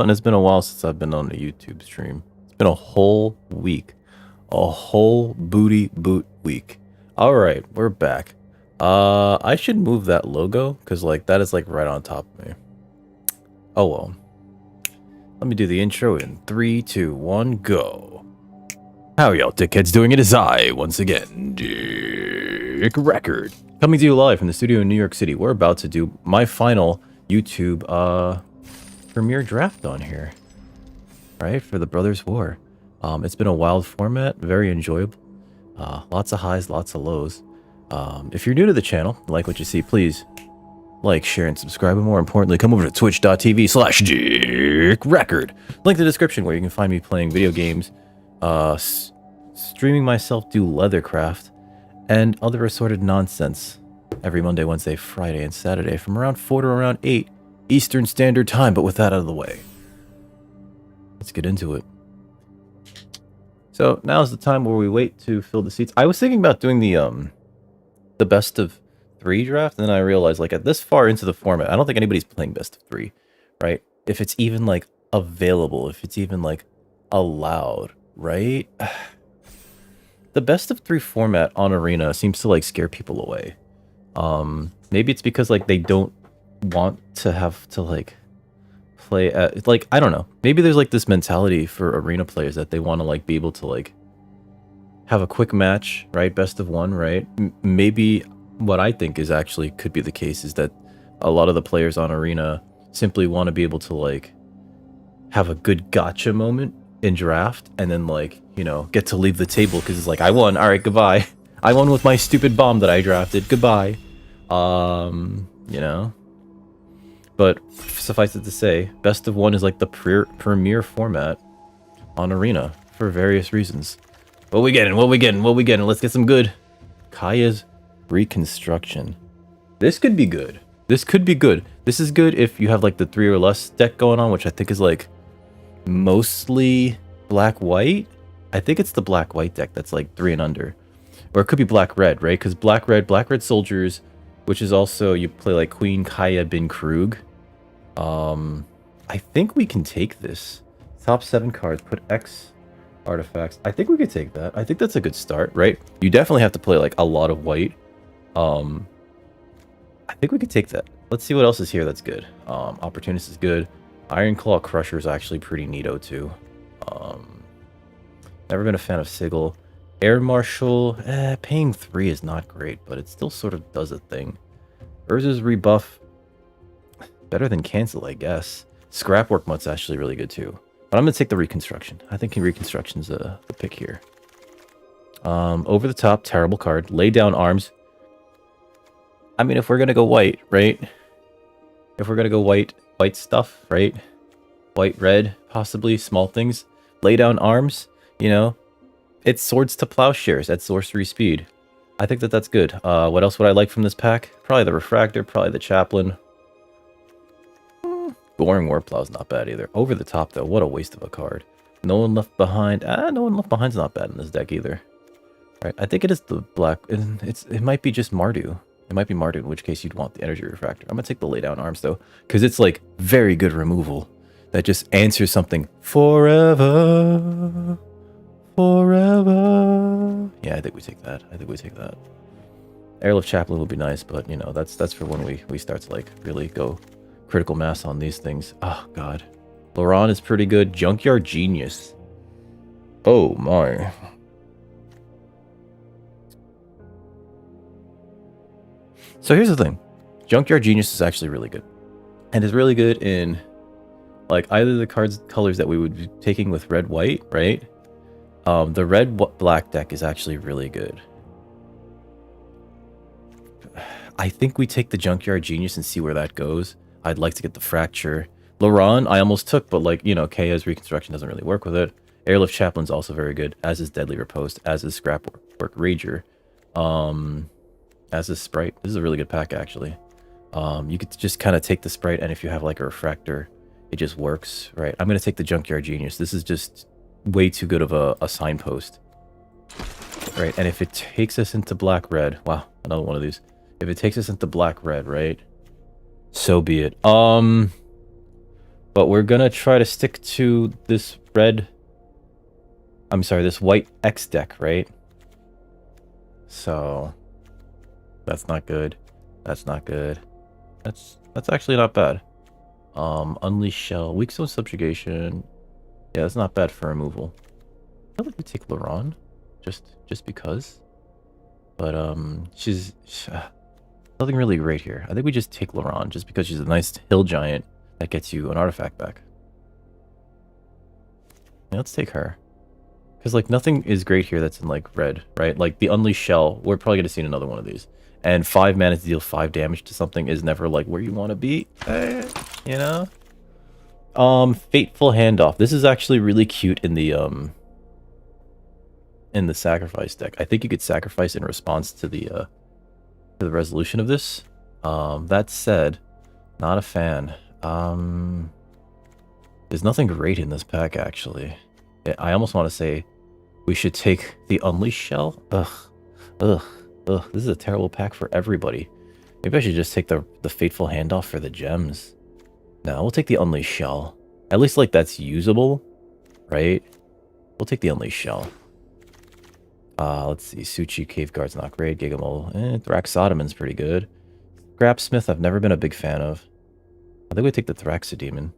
fun. It's been a while since I've been on a YouTube stream. It's been a whole week. A whole booty boot week. Alright, we're back. I should move that logo, because, like, that is, like, right on top of me. Oh, well. Let me do the intro in 3, 2, 1, go. How y'all dickheads doing? It is I, once again, Dick Record. Coming to you live from the studio in New York City. We're about to do my final YouTube, premiere draft on here. Right, for the Brothers War. It's been a wild format, very enjoyable. Lots of highs, lots of lows. If you're new to the channel, like what you see, please like, share, and subscribe. And more importantly, come over to twitch.tv/DickRecord. Link in the description where you can find me playing video games, streaming myself do leathercraft, and other assorted nonsense every Monday, Wednesday, Friday, and Saturday from around 4 to around 8 Eastern Standard Time. But with that out of the way, let's get into it. So now's the time where we wait to fill the seats. I was thinking about doing the best of 3 draft, and then I realized, like, at this far into the format, I don't think anybody's playing best of 3, right? If it's even, like, available, if it's even, like, allowed, right? The best of 3 format on Arena seems to, like, scare people away. Maybe it's because, like, they don't want to have to, like, play at, like, I don't know. Maybe there's, like, this mentality for Arena players that they want to, like, be able to, like, have a quick match, right? Best of 1, right? Maybe what I think is actually could be the case is that a lot of the players on Arena simply want to be able to, like, have a good gotcha moment in draft and then, like, you know, get to leave the table because it's like, I won, all right, goodbye. I won with my stupid bomb that I drafted, goodbye. You know? But suffice it to say, best of 1 is, like, the premier format on Arena for various reasons. What we getting? What we getting? What we getting? Let's get some good. Kaya's Reconstruction. This could be good. This could be good. This is good if you have, like, the 3 or less deck going on, which I think is, like, mostly black-white. I think it's the black-white deck that's, like, 3 and under. Or it could be black-red, right? Because black-red soldiers, which is also, you play, like, Queen Kaya bin Krug. I think we can take this. Top 7 cards, put X artifacts. I think we could take that. I think that's a good start, right? You definitely have to play, like, a lot of white. I think we could take that. Let's see what else is here that's good. Opportunist is good. Ironclaw Crusher is actually pretty neato too. Never been a fan of Sigil. Air Marshal, paying 3 is not great, but it still sort of does a thing. Urza's Rebuff, better than Cancel, I guess. Scrapwork Mutt's actually really good too. But I'm going to take the Reconstruction. I think Reconstruction's the pick here. Over the top, terrible card. Lay Down Arms. I mean, if we're going to go white, right? If we're going to go white stuff, right? White, red, possibly, small things. Lay Down Arms, you know? It's Swords to Plowshares at sorcery speed. I think that that's good. What else would I like from this pack? Probably the Refractor, probably the Chaplain. Goring Warplow's not bad either. Over the top, though, what a waste of a card. No One Left Behind. No One Left Behind's not bad in this deck either. Right, I think it is the black. It might be just Mardu. It might be Mardu, in which case you'd want the Energy Refractor. I'm gonna take the Lay Down Arms though, because it's, like, very good removal that just answers something forever, forever. Yeah, I think we take that. I think we take that. Airlift Chaplain would be nice, but, you know, that's for when we start to, like, really go critical mass on these things. Oh god, Laron is pretty good. Junkyard Genius. Oh my. So here's the thing. Junkyard Genius is actually really good. And it's really good in, like, either the colors that we would be taking with red-white, right? The red-black deck is actually really good. I think we take the Junkyard Genius and see where that goes. I'd like to get the Fracture. Laron, I almost took, but, like, you know, Kaya's Reconstruction doesn't really work with it. Airlift Chaplain's also very good, as is Deadly Riposte, as is Scrapwork Rager. As is Sprite. This is a really good pack, actually. You could just kind of take the Sprite, and if you have, like, a Refractor, it just works, right? I'm going to take the Junkyard Genius. This is just way too good of a signpost. Right, and if it takes us into black-red... Wow, another one of these. If it takes us into black-red, right? So be it. But we're gonna try to stick to this this white X deck, right? So that's not good. That's not good. That's actually not bad. Unleash Shell, Weak Zone Subjugation. Yeah, that's not bad for removal. I feel like we take Laron, just because. But she's nothing really great here. I think we just take Laron just because she's a nice hill giant that gets you an artifact back. Yeah, let's take her. Because, like, nothing is great here that's in, like, red, right? Like, the Unleashed Shell, we're probably going to see another one of these. And 5 mana to deal 5 damage to something is never, like, where you want to be. You know? Fateful Handoff. This is actually really cute in the sacrifice deck. I think you could sacrifice in response to the resolution of this. That said, not a fan. There's nothing great in this pack, actually. I almost want to say we should take the Unleashed Shell. Ugh. This is a terrible pack for everybody. Maybe I should just take the Fateful Handoff for the gems. No, we'll take the Unleashed Shell. At least, like, that's usable, right? We'll take the Unleashed Shell. Let's see. Suchi, Cave Guard's not great. Gigamole, Thraxodamon's pretty good. Grapsmith, I've never been a big fan of. I think we take the Thraxodemon.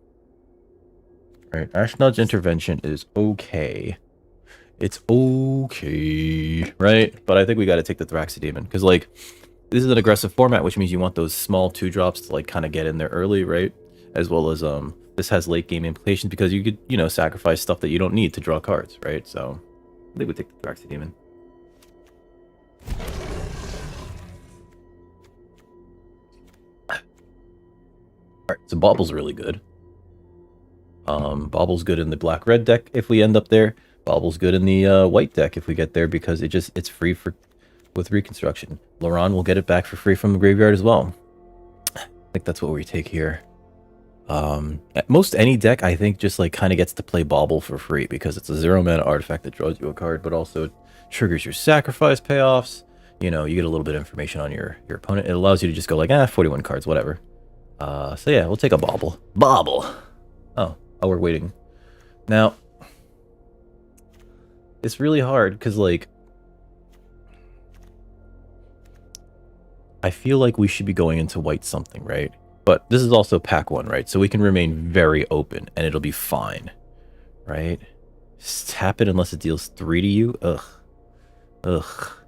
Right, Ashnod's Intervention is okay. It's okay, right? But I think we got to take the Thraxodemon because, like, this is an aggressive format, which means you want those small 2-drops to, like, kind of get in there early, right? As well as this has late game implications because you could, you know, sacrifice stuff that you don't need to draw cards, right? So I think we take the Thraxodemon. Alright, so Bobble's really good. Bobble's good in the black-red deck if we end up there. Bobble's good in the white deck if we get there because it's free with reconstruction. Laron will get it back for free from the graveyard as well. I think that's what we take here. At most any deck, I think, just like kind of gets to play Bobble for free because it's a 0-mana artifact that draws you a card, but also triggers your sacrifice payoffs. You know, you get a little bit of information on your opponent. It allows you to just go like, 41 cards, whatever. So yeah, we'll take a Bobble. Bobble! Oh, we're waiting. Now, it's really hard because, like, I feel like we should be going into white something, right? But this is also pack 1, right? So we can remain very open and it'll be fine, right? Just tap it unless it deals 3 to you. Ugh.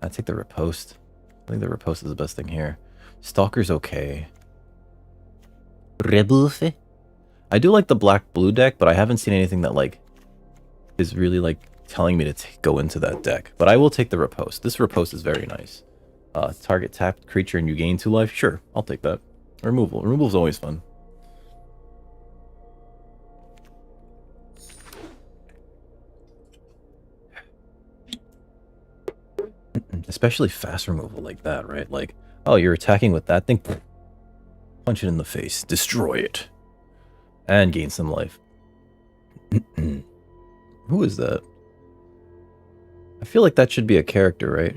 I take the Riposte. I think the Riposte is the best thing here. Stalker's okay. Rebuff. I do like the black-blue deck, but I haven't seen anything that, like, is really, like, telling me to go into that deck. But I will take the Riposte. This Riposte is very nice. Target tapped creature and you gain 2 life? Sure, I'll take that. Removal. Removal's always fun. Especially fast removal like that, right? Like, oh, you're attacking with that thing? Punch it in the face. Destroy it. And gain some life. Who is that? I feel like that should be a character, right?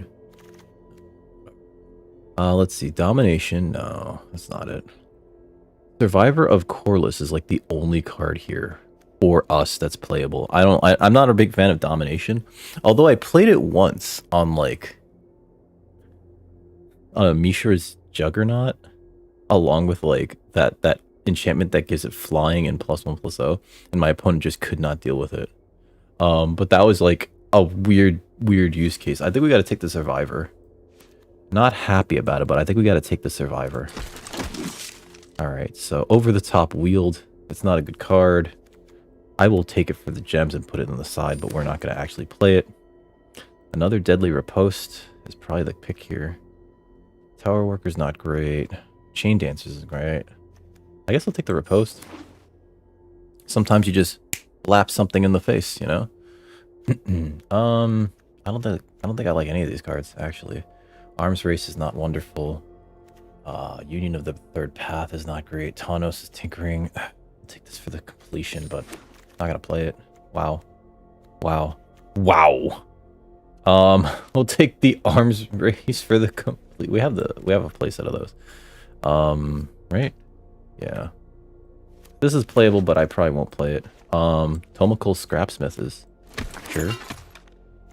Let's see. Domination. No, that's not it. Survivor of Corliss is like the only card here for us that's playable. I'm not a big fan of Domination. Although I played it once on, like, Mishra's Juggernaut, along with, like, that enchantment that gives it flying and +1/+0, and my opponent just could not deal with it. But that was, like, a weird use case. I think we got to take the Survivor. Not happy about it, but I think we got to take the Survivor. Alright, so Over the Top Wield. It's not a good card. I will take it for the gems and put it on the side, but we're not going to actually play it. Another Deadly Riposte is probably the pick here. Tower Worker's not great. Chain Dancers is great. I guess I'll take the Riposte. Sometimes you just lap something in the face, you know? I don't think I like any of these cards, actually. Arms Race is not wonderful. Union of the Third Path is not great. Tawnos is Tinkering. I'll take this for the completion, but I'm not gonna play it. Wow. We'll take the Arms Race for the complete. We have a playset of those. Right? Yeah. This is playable, but I probably won't play it. Tomacal Scrapsmith is sure.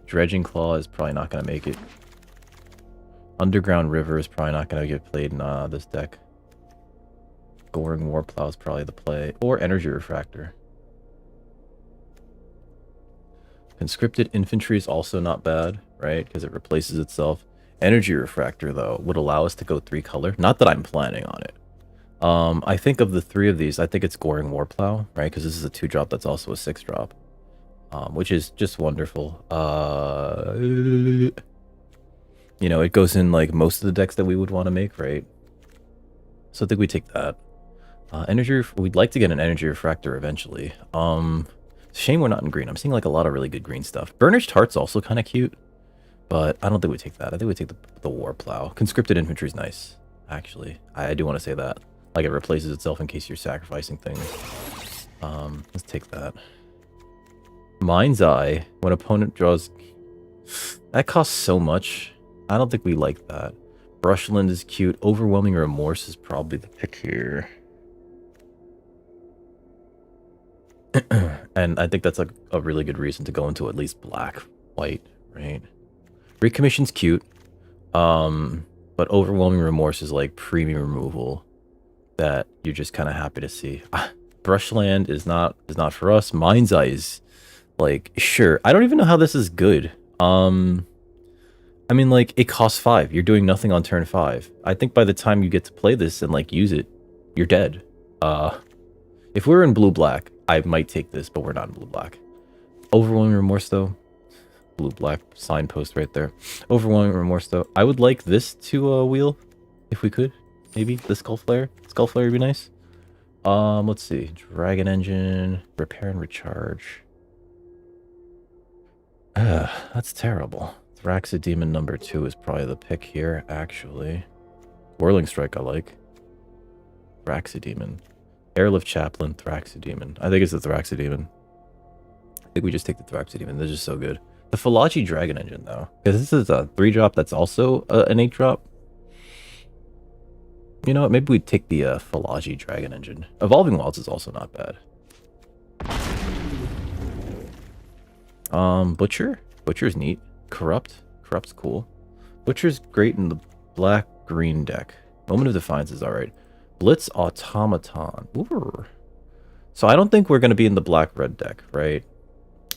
Dredging Claw is probably not gonna make it. Underground River is probably not gonna get played in this deck. Goring Warplow is probably the play, or Energy Refractor. Conscripted Infantry is also not bad, right? Because it replaces itself. Energy Refractor, though, would allow us to go 3 color. Not that I'm planning on it. I think of the 3 of these, I think it's Goring Warplow, right? Because this is a 2-drop that's also a 6-drop. Which is just wonderful. You know, it goes in like most of the decks that we would want to make, right? So I think we take that. We'd like to get an Energy Refractor eventually. Shame we're not in green. I'm seeing like a lot of really good green stuff. Burnished Heart's also kind of cute, but I don't think we take that. I think we take the Warplow. Conscripted Infantry is nice, actually. I do want to say that. Like, it replaces itself in case you're sacrificing things. Let's take that. Mind's Eye, when opponent draws... That costs so much. I don't think we like that. Brushland is cute. Overwhelming Remorse is probably the pick here. And I think that's like a really good reason to go into at least black, white, right? Recommission's cute. But Overwhelming Remorse is like premium removal that you're just kind of happy to see. Brushland is not for us. Mind's Eye is like, sure. I don't even know how this is good. I mean, like, it costs 5. You're doing nothing on turn 5. I think by the time you get to play this and like use it, you're dead. If we're in blue-black, I might take this, but we're not in blue-black. Overwhelming Remorse, though. Blue-black signpost right there. Overwhelming Remorse, though. I would like this to wheel, if we could. Maybe the Skull Flare. Skull Flare would be nice. Let's see. Dragon Engine. Repair and Recharge. That's terrible. Thraxidemon number 2 is probably the pick here, actually. Whirling Strike I like. Thraxidemon. Airlift Chaplain, Thraxidemon. I think it's the Thraxidemon. I think we just take the Thraxidemon. They're just so good. The Philology Dragon Engine, though. Because this is a 3-drop that's also an 8-drop. You know what? Maybe we take the Philology Dragon Engine. Evolving Wilds is also not bad. Butcher? Butcher's neat. Corrupt's cool. Butcher's great in the black-green deck. Moment of Defiance is alright. Blitz Automaton. Ooh. So I don't think we're going to be in the black-red deck, right?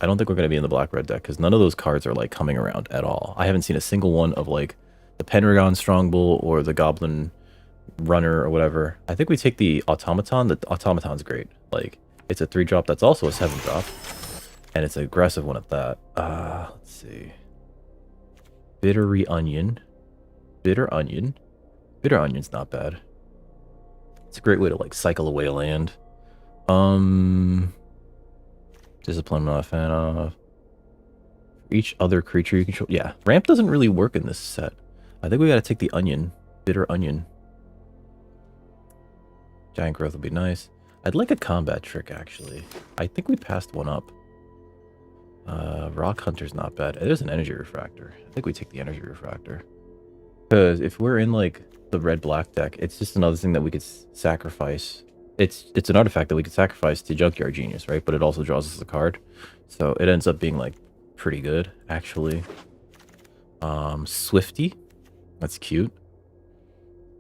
I don't think we're going to be in the black-red deck because none of those cards are like coming around at all. I haven't seen a single one of like the Pendragon Strongbull or the Goblin Runner or whatever. I think we take the Automaton. The Automaton's great. Like, it's a 3-drop that's also a 7-drop. And it's an aggressive one at that. Let's see. Bittery Onion. Bitter Onion. Bitter Onion's not bad. It's a great way to like cycle away a land. Discipline I'm not a fan of. For each other creature you control. Yeah, ramp doesn't really work in this set. I think we gotta take the Onion. Bitter Onion. Giant Growth would be nice. I'd like a combat trick, actually. I think we passed one up. Rock Hunter's not bad. There's an Energy Refractor. I think we take the Energy Refractor. Because if we're in like the red-black deck, it's just another thing that we could sacrifice. It's an artifact that we could sacrifice to Junkyard Genius, right? But it also draws us a card. So it ends up being like pretty good, actually. Swifty. That's cute.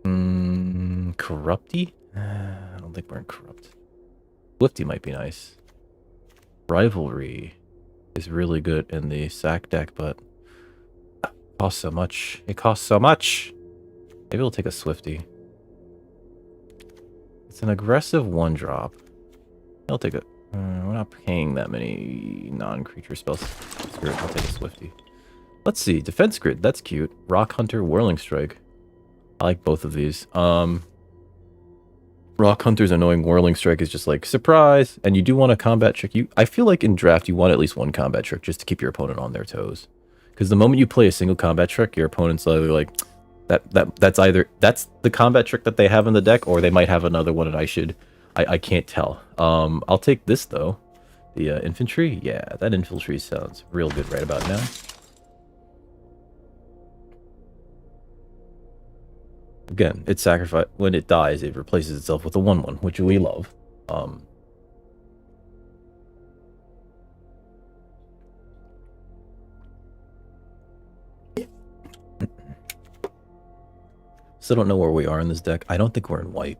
Corrupty? I don't think we're in Corrupt. Swifty might be nice. Rivalry is really good in the sack deck, but it costs so much. It costs so much. Maybe we'll take a Swifty. It's an aggressive 1-drop. I'll take it. We're not paying that many non-creature spells. Screw it, I'll take a Swifty. Let's see. Defense Grid, that's cute. Rock Hunter, Whirling Strike. I like both of these. Rock Hunter's annoying Whirling Strike is just like, surprise! And you do want a combat trick. I feel like in draft, you want at least one combat trick just to keep your opponent on their toes. Because the moment you play a single combat trick, your opponent's either like, that's the combat trick that they have in the deck, or they might have another one and I can't tell. I'll take this though. The infantry? Yeah, that infantry sounds real good right about now. Again, it's sacrifice. When it dies, it replaces itself with a 1/1, which we love. Still don't know where we are in this deck. I don't think we're in white.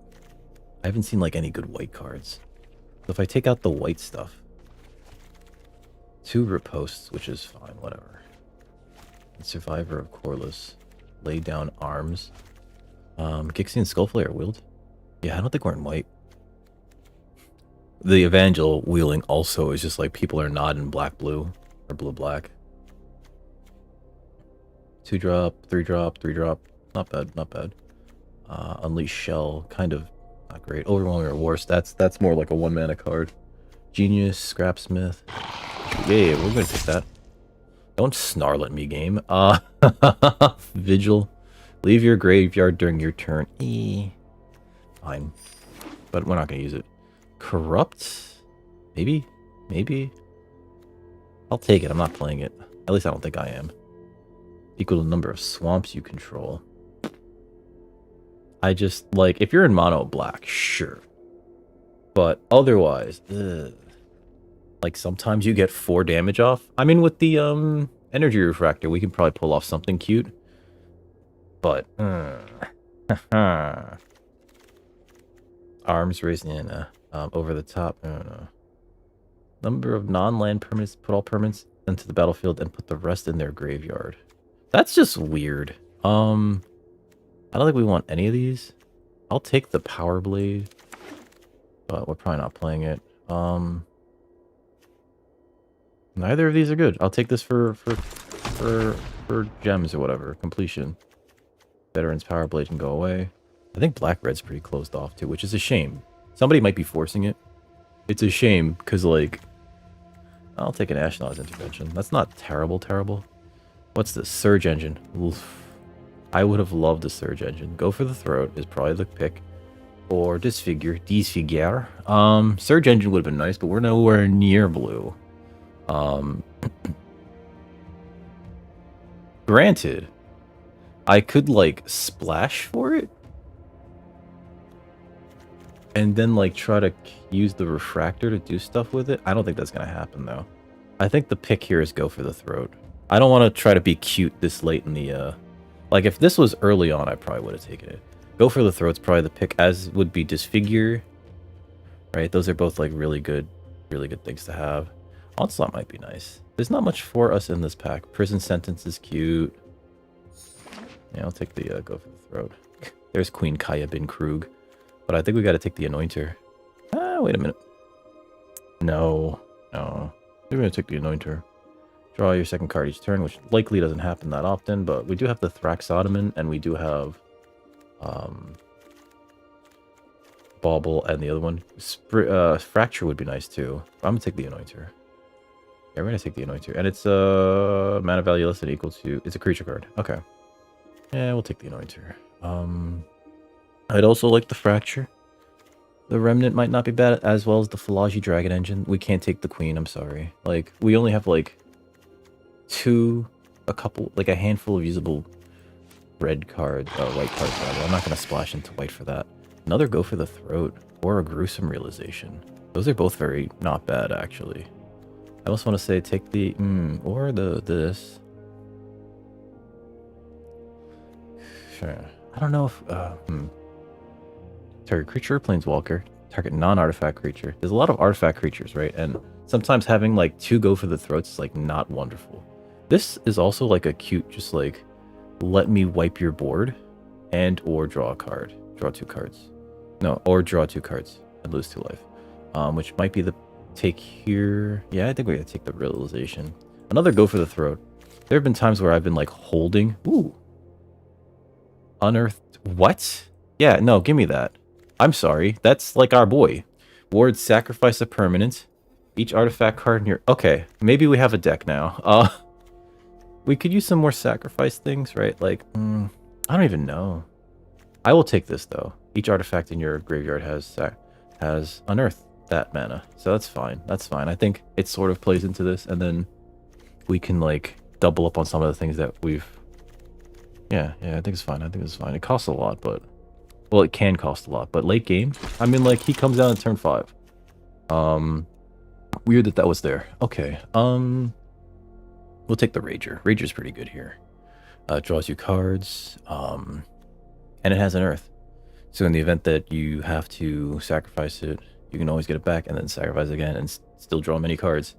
I haven't seen like any good white cards. So if I take out the white stuff, 2 riposts, which is fine, whatever. Survivor of Corliss, lay down arms. Gixie and Skullflare wheeled. Yeah, I don't think we're in white. The Evangel wheeling also is just like people are not in black-blue or blue-black. 2 drop, 3 drop, 3 drop. Not bad, not bad. Unleash Shell, kind of not great. Overwhelming Rewards, that's more like a 1-mana card. Genius, Scrapsmith. Yeah, we're gonna take that. Don't snarl at me, game. Vigil. Leave your graveyard during your turn. Fine. But we're not gonna use it. Corrupt? Maybe? Maybe? I'll take it. I'm not playing it. At least I don't think I am. Equal to the number of swamps you control. I just, like, if you're in mono black, sure. But otherwise, ugh. Like, sometimes you get 4 damage off. I mean, with the energy refractor, we can probably pull off something cute. But, arms raising in, over the top. I don't know. Number of non-land permanents, put all permanents into the battlefield and put the rest in their graveyard. That's just weird. I don't think we want any of these. I'll take the Power Blade, but we're probably not playing it. Neither of these are good. I'll take this for gems or whatever. Completion. Veteran's Power Blade can go away. I think Black-Red's pretty closed off too, which is a shame. Somebody might be forcing it. It's a shame, because, like, I'll take an Ashnod's Intervention. That's not terrible, terrible. What's this? Surge Engine. Oof. I would have loved a Surge Engine. Go for the Throat is probably the pick. Or Disfigure. Surge Engine would have been nice, but we're nowhere near blue. Granted, I could, like, splash for it. And then, like, try to use the Refractor to do stuff with it. I don't think that's going to happen, though. I think the pick here is go for the Throat. I don't want to try to be cute this late in the, Like, if this was early on, I probably would have taken it. Go for the Throat's probably the pick, as would be Disfigure. Right? Those are both, like, really good things to have. Onslaught might be nice. There's not much for us in this pack. Prison Sentence is cute. Yeah, I'll take the, go for the Throat. There's Queen Kaya Bin Krug. But I think we got to take the Anointer. Wait a minute. No. We're going to take the Anointer. Draw your second card each turn, which likely doesn't happen that often, but we do have the Thrax Ottoman, and we do have Bauble and the other one. Fracture would be nice too. I'm going to take the Anointer. Yeah, we're going to take the Anointer. And it's mana value less than equal to... It's a creature card. Okay. Yeah, we'll take the Anointer. I'd also like the Fracture. The Remnant might not be bad, as well as the Philology Dragon Engine. We can't take the Queen, I'm sorry. Like, we only have, like, a handful of usable red cards, white cards, rather. I'm not going to splash into white for that. Another Go for the Throat, or a Gruesome Realization. Those are both very not bad, actually. I also want to say take the, or this. Sure. I don't know if, Target creature, planeswalker. Target non-artifact creature. There's a lot of artifact creatures, right? And sometimes having, like, 2 Go for the Throats is, like, not wonderful. This is also, like, a cute, just, like, let me wipe your board and or draw a card. Draw 2 cards. No, or draw 2 cards and lose 2 life. Which might be the take here. Yeah, I think we gotta take the Realization. Another Go for the Throat. There have been times where I've been, like, holding... Ooh. Unearthed... What? Yeah, no, give me that. I'm sorry. That's, like, our boy. Ward, sacrifice a permanent. Each artifact card in your... Okay, maybe we have a deck now. We could use some more sacrifice things, right? Like, I don't even know. I will take this, though. Each artifact in your graveyard has unearthed that mana. So that's fine. That's fine. I think it sort of plays into this, and then we can, like, double up on some of the things that we've... Yeah, I think it's fine. I think it's fine. It costs a lot, but... Well, it can cost a lot, but late game, I mean, like, he comes down in turn 5. Weird that that was there. Okay. We'll take the Rager. Rager's pretty good here. Draws you cards. And it has an Earth. So in the event that you have to sacrifice it, you can always get it back and then sacrifice it again and still draw many cards.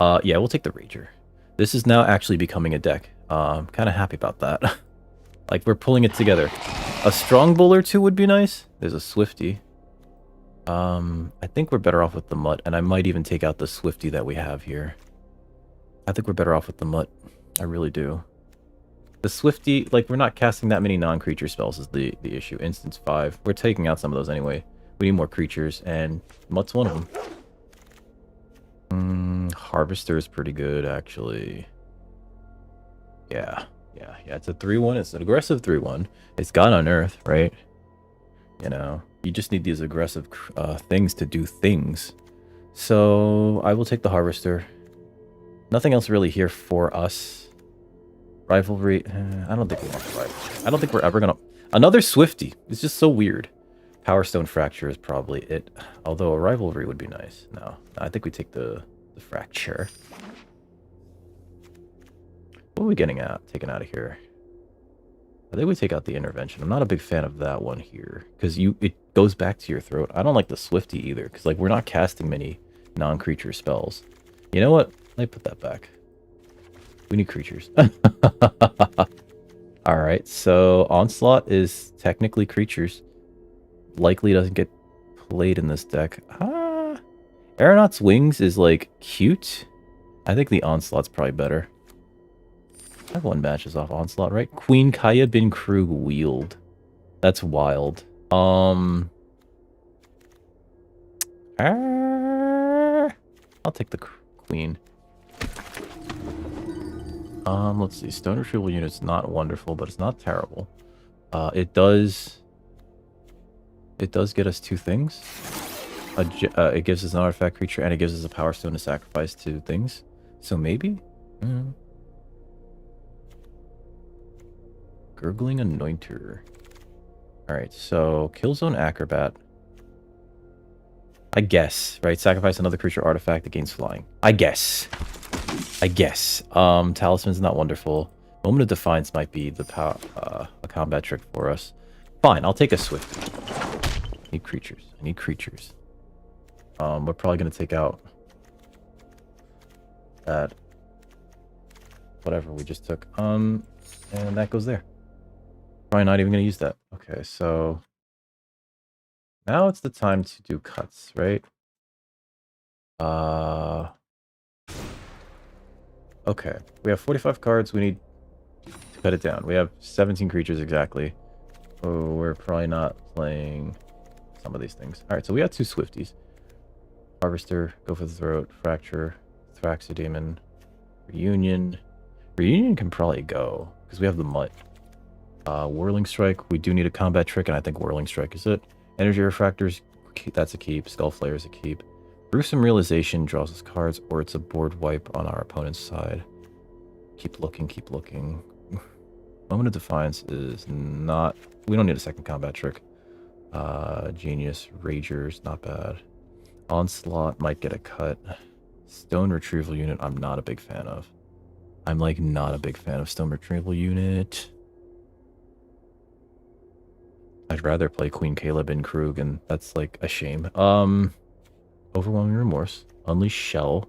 Yeah, we'll take the Rager. This is now actually becoming a deck. I'm kind of happy about that. Like, we're pulling it together. A Strong Bull or two would be nice. There's a Swifty. I think we're better off with the Mutt, and I might even take out the Swifty that we have here. I think we're better off with the Mutt. I really do. The Swifty, like, we're not casting that many non-creature spells is the issue. Instance 5. We're taking out some of those anyway. We need more creatures, and Mutt's one of them. Harvester is pretty good, actually. Yeah. It's a 3-1. It's an aggressive 3-1. It's got Unearth, right? You know, you just need these aggressive things to do things. So I will take the Harvester. Nothing else really here for us. Rivalry. I don't think we want the rivalry. I don't think we're ever gonna. Another Swifty. It's just so weird. Power Stone Fracture is probably it. Although a rivalry would be nice. No, I think we take the Fracture. What are we getting at? Taken out of here. I think we take out the Intervention. I'm not a big fan of that one here because it goes back to your throat. I don't like the Swifty either because like we're not casting many non-creature spells. You know what? Let me put that back. We need creatures. All right, so Onslaught is technically creatures. Likely doesn't get played in this deck. Aeronaut's Wings is like cute. I think the Onslaught's probably better. I have one matches off Onslaught, right? Queen Kaya Bin Krug Wield. That's wild. I'll take the Queen. Let's see. Stone Retrieval Unit's not wonderful, but it's not terrible. It does get us two things. It gives us an artifact creature, and it gives us a Power Stone to sacrifice to things. So maybe? Gurgling Anointer. Alright, so Killzone Acrobat. I guess, right? Sacrifice another creature artifact that gains flying. I guess. Talisman's not wonderful. Moment of Defiance might be a combat trick for us. Fine, I'll take a Swift. I need creatures. We're probably going to take out that whatever we just took. And that goes there. Probably not even going to use that. Okay, so now it's the time to do cuts, right? Okay, we have 45 cards. We need to cut it down. We have 17 creatures exactly. Oh, we're probably not playing some of these things. All right, so we got two Swifties. Harvester, Go for the Throat, Fracture, Thraxodemon, Reunion. Reunion can probably go because we have the Mutt. Whirling Strike, we do need a combat trick, and I think Whirling Strike is it. Energy Refractors, that's a keep. Skull Flare is a keep. Gruesome Realization draws us cards, or it's a board wipe on our opponent's side. Keep looking. Moment of Defiance is not... We don't need a second combat trick. Genius, Ragers, not bad. Onslaught might get a cut. Stone Retrieval Unit, I'm not a big fan of. I'm like not a big fan of Stone Retrieval Unit. I'd rather play Queen Caleb and Krug, and that's like a shame. Overwhelming Remorse. Unleash Shell.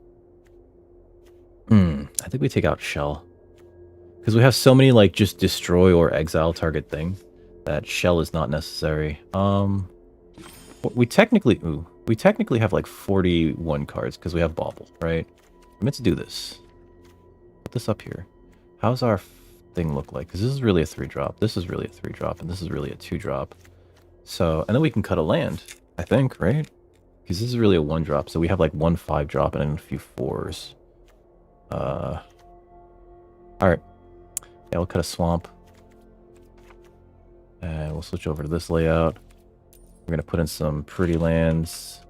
I think we take out Shell. Because we have so many like just destroy or exile target things that Shell is not necessary. We technically have like 41 cards because we have Bauble, right? I meant to do this. Put this up here. How's our thing look like? Because this is really a 3-drop. This is really a 3-drop, and this is really a 2-drop. So, and then we can cut a land, I think, right? Because this is really a 1-drop, so we have like 1 5-drop and a few 4s. Alright. Yeah, we'll cut a swamp. And we'll switch over to this layout. We're going to put in some pretty lands.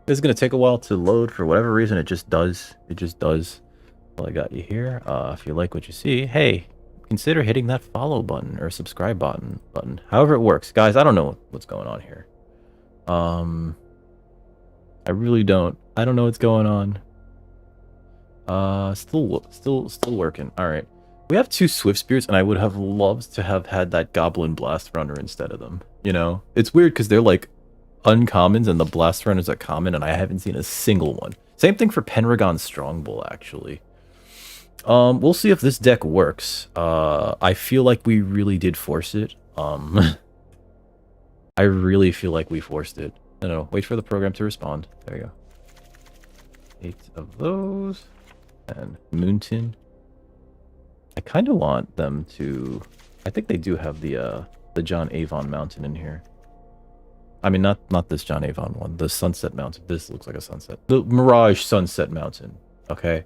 This is going to take a while to load for whatever reason. It just does. Well, I got you here. If you like what you see, hey, consider hitting that follow button or subscribe button. However it works. Guys, I don't know what's going on here. I I really don't. I don't know what's going on. Still working. All right. We have 2 Swift Spirits, and I would have loved to have had that Goblin Blast Runner instead of them. You know, it's weird because they're like uncommons, and the Blast Runners are common, and I haven't seen a single one. Same thing for Pendragon Strongbow, actually. We'll see if this deck works. I feel like we really did force it. I really feel like we forced it. No, wait for the program to respond. There you go. 8 of those. And Moonton. I kind of want them to... I think they do have the John Avon Mountain in here. I mean, not this John Avon one. The Sunset Mountain. This looks like a sunset. The Mirage Sunset Mountain. Okay.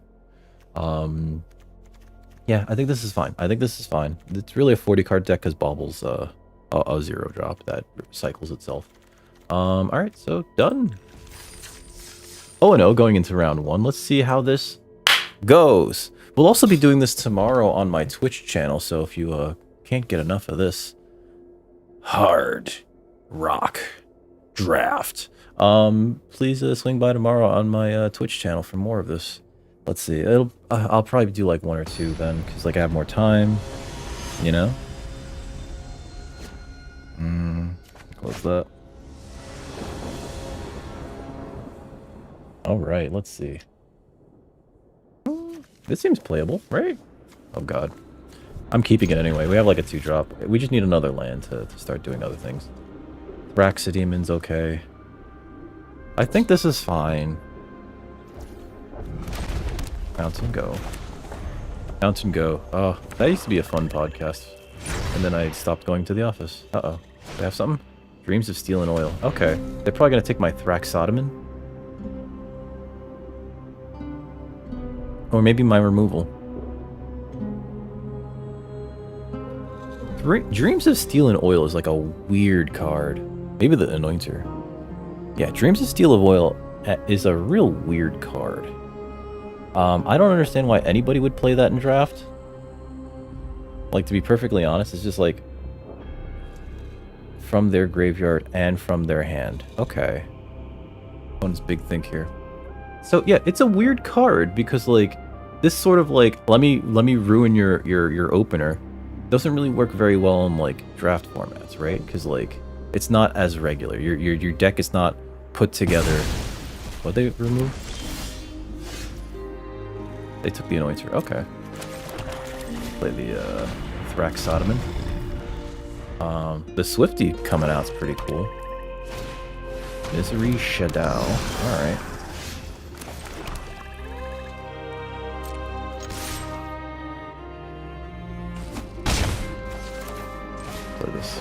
Yeah, I think this is fine. I think this is fine. It's really a 40-card deck because Bauble's a 0-drop that cycles itself. Alright, so done. 0-0 going into round 1. Let's see how this goes. We'll also be doing this tomorrow on my Twitch channel, so if you can't get enough of this hard rock draft, please swing by tomorrow on my Twitch channel for more of this. Let's see. I'll probably do like 1 or 2 then, because like I have more time, you know. Close that. All right, let's see. This seems playable, right? Oh god. I'm keeping it anyway. We have like a 2-drop. We just need another land to start doing other things. Raxademon's okay. I think this is fine. Mountain Go. Mountain Go. Oh, that used to be a fun podcast. And then I stopped going to the office. Uh-oh. They have something? Dreams of Steel and Oil. Okay. They're probably going to take my Thraxotomon. Or maybe my removal. Dreams of Steel and Oil is like a weird card. Maybe the Anointer. Yeah, Dreams of Steel of Oil is a real weird card. I don't understand why anybody would play that in draft. Like, to be perfectly honest, it's just like from their graveyard and from their hand. Okay. One's big think here. So yeah, it's a weird card because like this sort of like let me ruin your opener doesn't really work very well in like draft formats, right? Because like it's not as regular. Your deck is not put together. What they remove? They took the Anointer. Okay. Play the Thraxotomon. The Swifty coming out's pretty cool. Misery Shadow. Alright. Play this.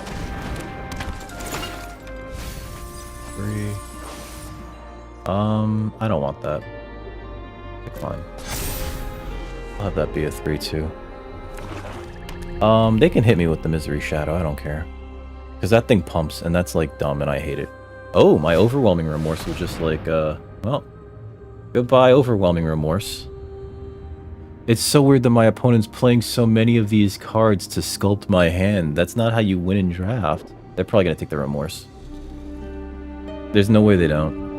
3. I don't want that. Decline. I'll have that be a 3/2. They can hit me with the Misery Shadow, I don't care. Because that thing pumps, and that's, like, dumb, and I hate it. Oh, my Overwhelming Remorse was just like, well, goodbye, Overwhelming Remorse. It's so weird that my opponent's playing so many of these cards to sculpt my hand. That's not how you win in draft. They're probably gonna take the Remorse. There's no way they don't.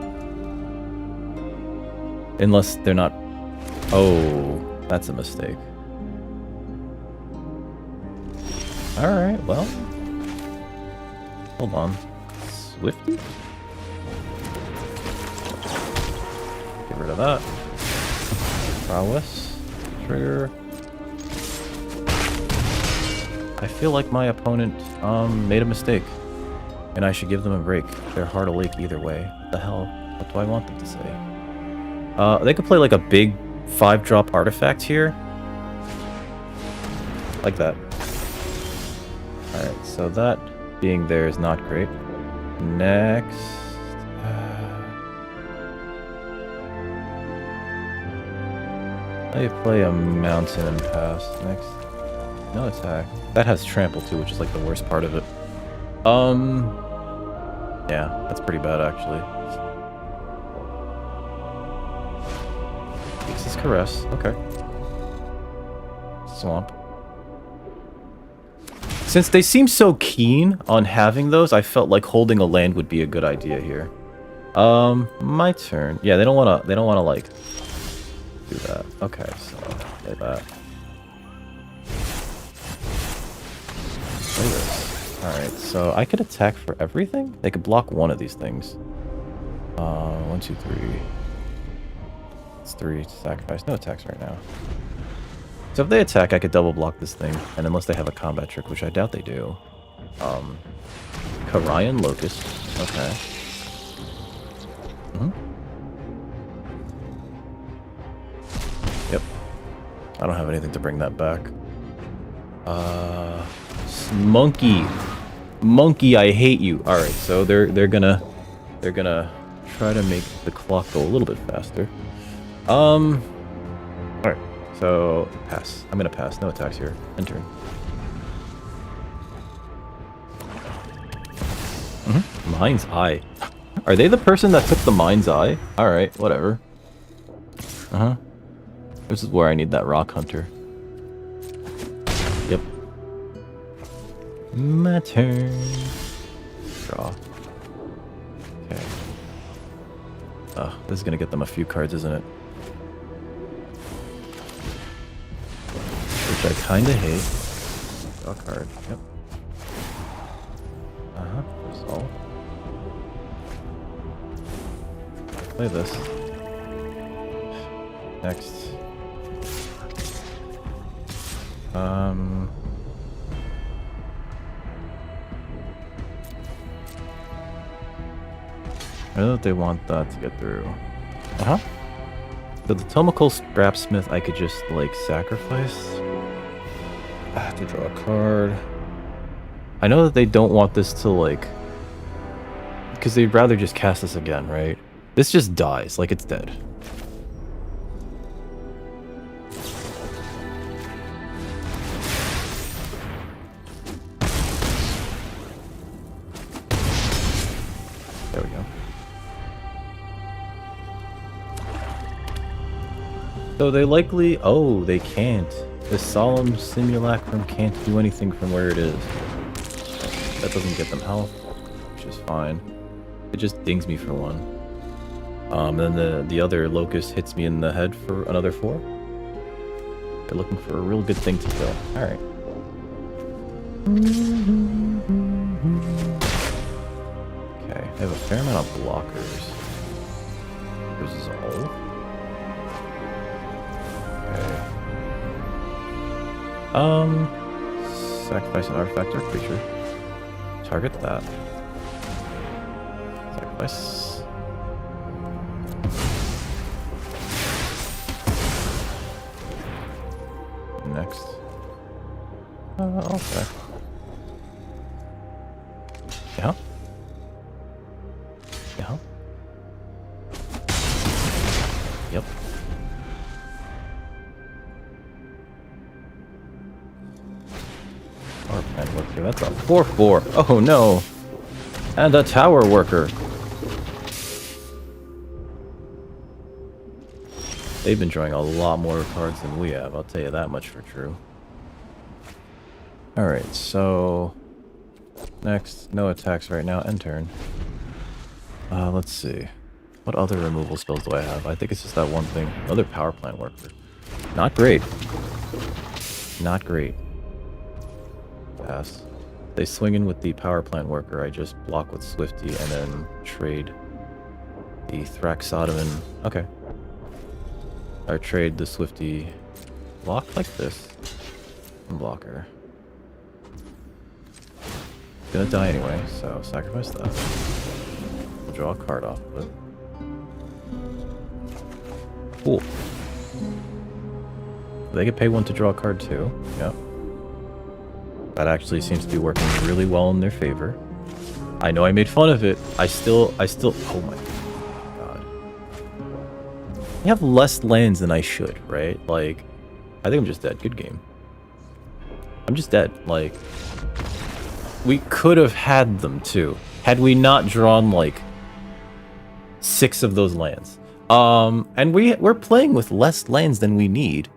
Unless they're not... Oh, that's a mistake. Alright, well. Hold on. Swifty? Get rid of that. Prowess. Trigger. I feel like my opponent made a mistake. And I should give them a break. They're Heart of Lake either way. What the hell? What do I want them to say? They could play like a big 5-drop artifact here. Like that. Alright, so that being there is not great. Next... I play a mountain and pass. Next. No attack. That has trample too, which is like the worst part of it. Yeah, that's pretty bad actually. This Caress. Okay. Swamp. Since they seem so keen on having those, I felt like holding a land would be a good idea here. My turn. Yeah, they don't wanna like do that. Okay, so play that. Play this. Alright, so I could attack for everything? They could block one of these things. 1, 2, 3. It's 3 to sacrifice. No attacks right now. So if they attack, I could double block this thing. And unless they have a combat trick, which I doubt they do. Karayan Locust. Okay. Yep. I don't have anything to bring that back. Monkey. Monkey, I hate you. Alright, so they're gonna try to make the clock go a little bit faster. Alright, so pass. I'm gonna pass. No attacks here. End turn. Mind's Eye. Are they the person that took the Mind's Eye? Alright, whatever. This is where I need that Rock Hunter. Yep. My turn. Draw. Okay. This is gonna get them a few cards, isn't it? Which I kinda hate. Draw a card. Yep. Resolve. Play this. Next. I know that they want that to get through. So the Tomacal Scrapsmith I could just, like, sacrifice. I have to draw a card. I know that they don't want this to, like... Because they'd rather just cast this again, right? This just dies, like it's dead. There we go. So they likely... Oh, they can't. The Solemn Simulacrum can't do anything from where it is. That doesn't get them health, which is fine. It just dings me for 1. Then the other Locust hits me in the head for another 4. They're looking for a real good thing to kill. Alright. Okay, I have a fair amount of blockers. Resolve. Okay. Sacrifice an artifact or creature. Target that. Sacrifice. Next. Okay. Yeah. Yeah. Yep. Power plant worker. That's a 4/4. Oh no. And a tower worker. They've been drawing a lot more cards than we have, I'll tell you that much for true. Alright, so... Next, no attacks right now, end turn. Let's see. What other removal spells do I have? I think it's just that one thing. Another power plant worker. Not great. Not great. Pass. They swing in with the power plant worker, I just block with Swifty and then trade the Thraxodoman. Okay. Or trade the Swifty block like this. And blocker. Gonna die anyway, so sacrifice that. We'll draw a card off of it. Cool. They could pay 1 to draw a card too. Yep. That actually seems to be working really well in their favor. I know I made fun of it. I still, oh my god. I have less lands than I should, right? Like, I think I'm just dead. Good game. I'm just dead. Like, we could have had them too, had we not drawn like 6 of those lands. And we're playing with less lands than we need.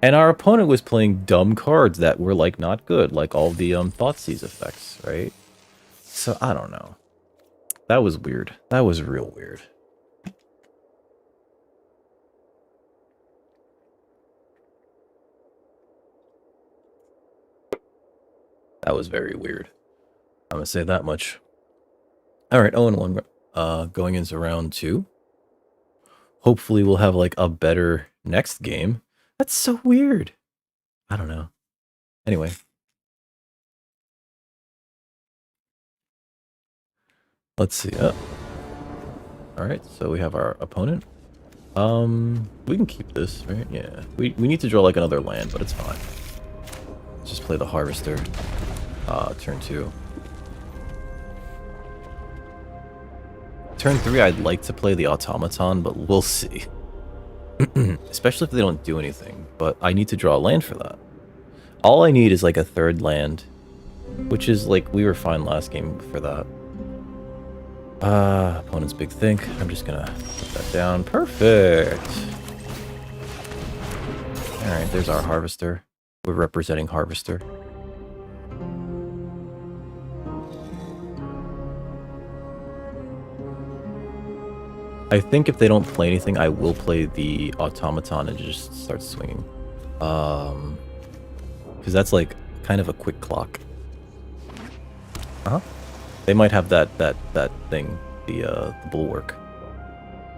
And our opponent was playing dumb cards that were, like, not good. Like all the Thoughtseize effects, right? So, I don't know. That was weird. That was real weird. That was very weird. I'm gonna say that much. All right, 0-1. Going into round 2. Hopefully we'll have like a better next game. That's so weird. I don't know. Anyway. Let's see. All right, so we have our opponent. We can keep this, right? Yeah. We need to draw like another land, but it's fine. Let's just play the Harvester. Turn 2. Turn 3, I'd like to play the Automaton, but we'll see. Especially if they don't do anything. But I need to draw a land for that. All I need is like a third land, which is like, we were fine last game for that. Opponent's Big Think. I'm just gonna put that down. Perfect! Alright, there's our Harvester. We're representing Harvester. I think if they don't play anything, I will play the Automaton and just start swinging. Because that's like kind of a quick clock. They might have that thing, the Bulwark,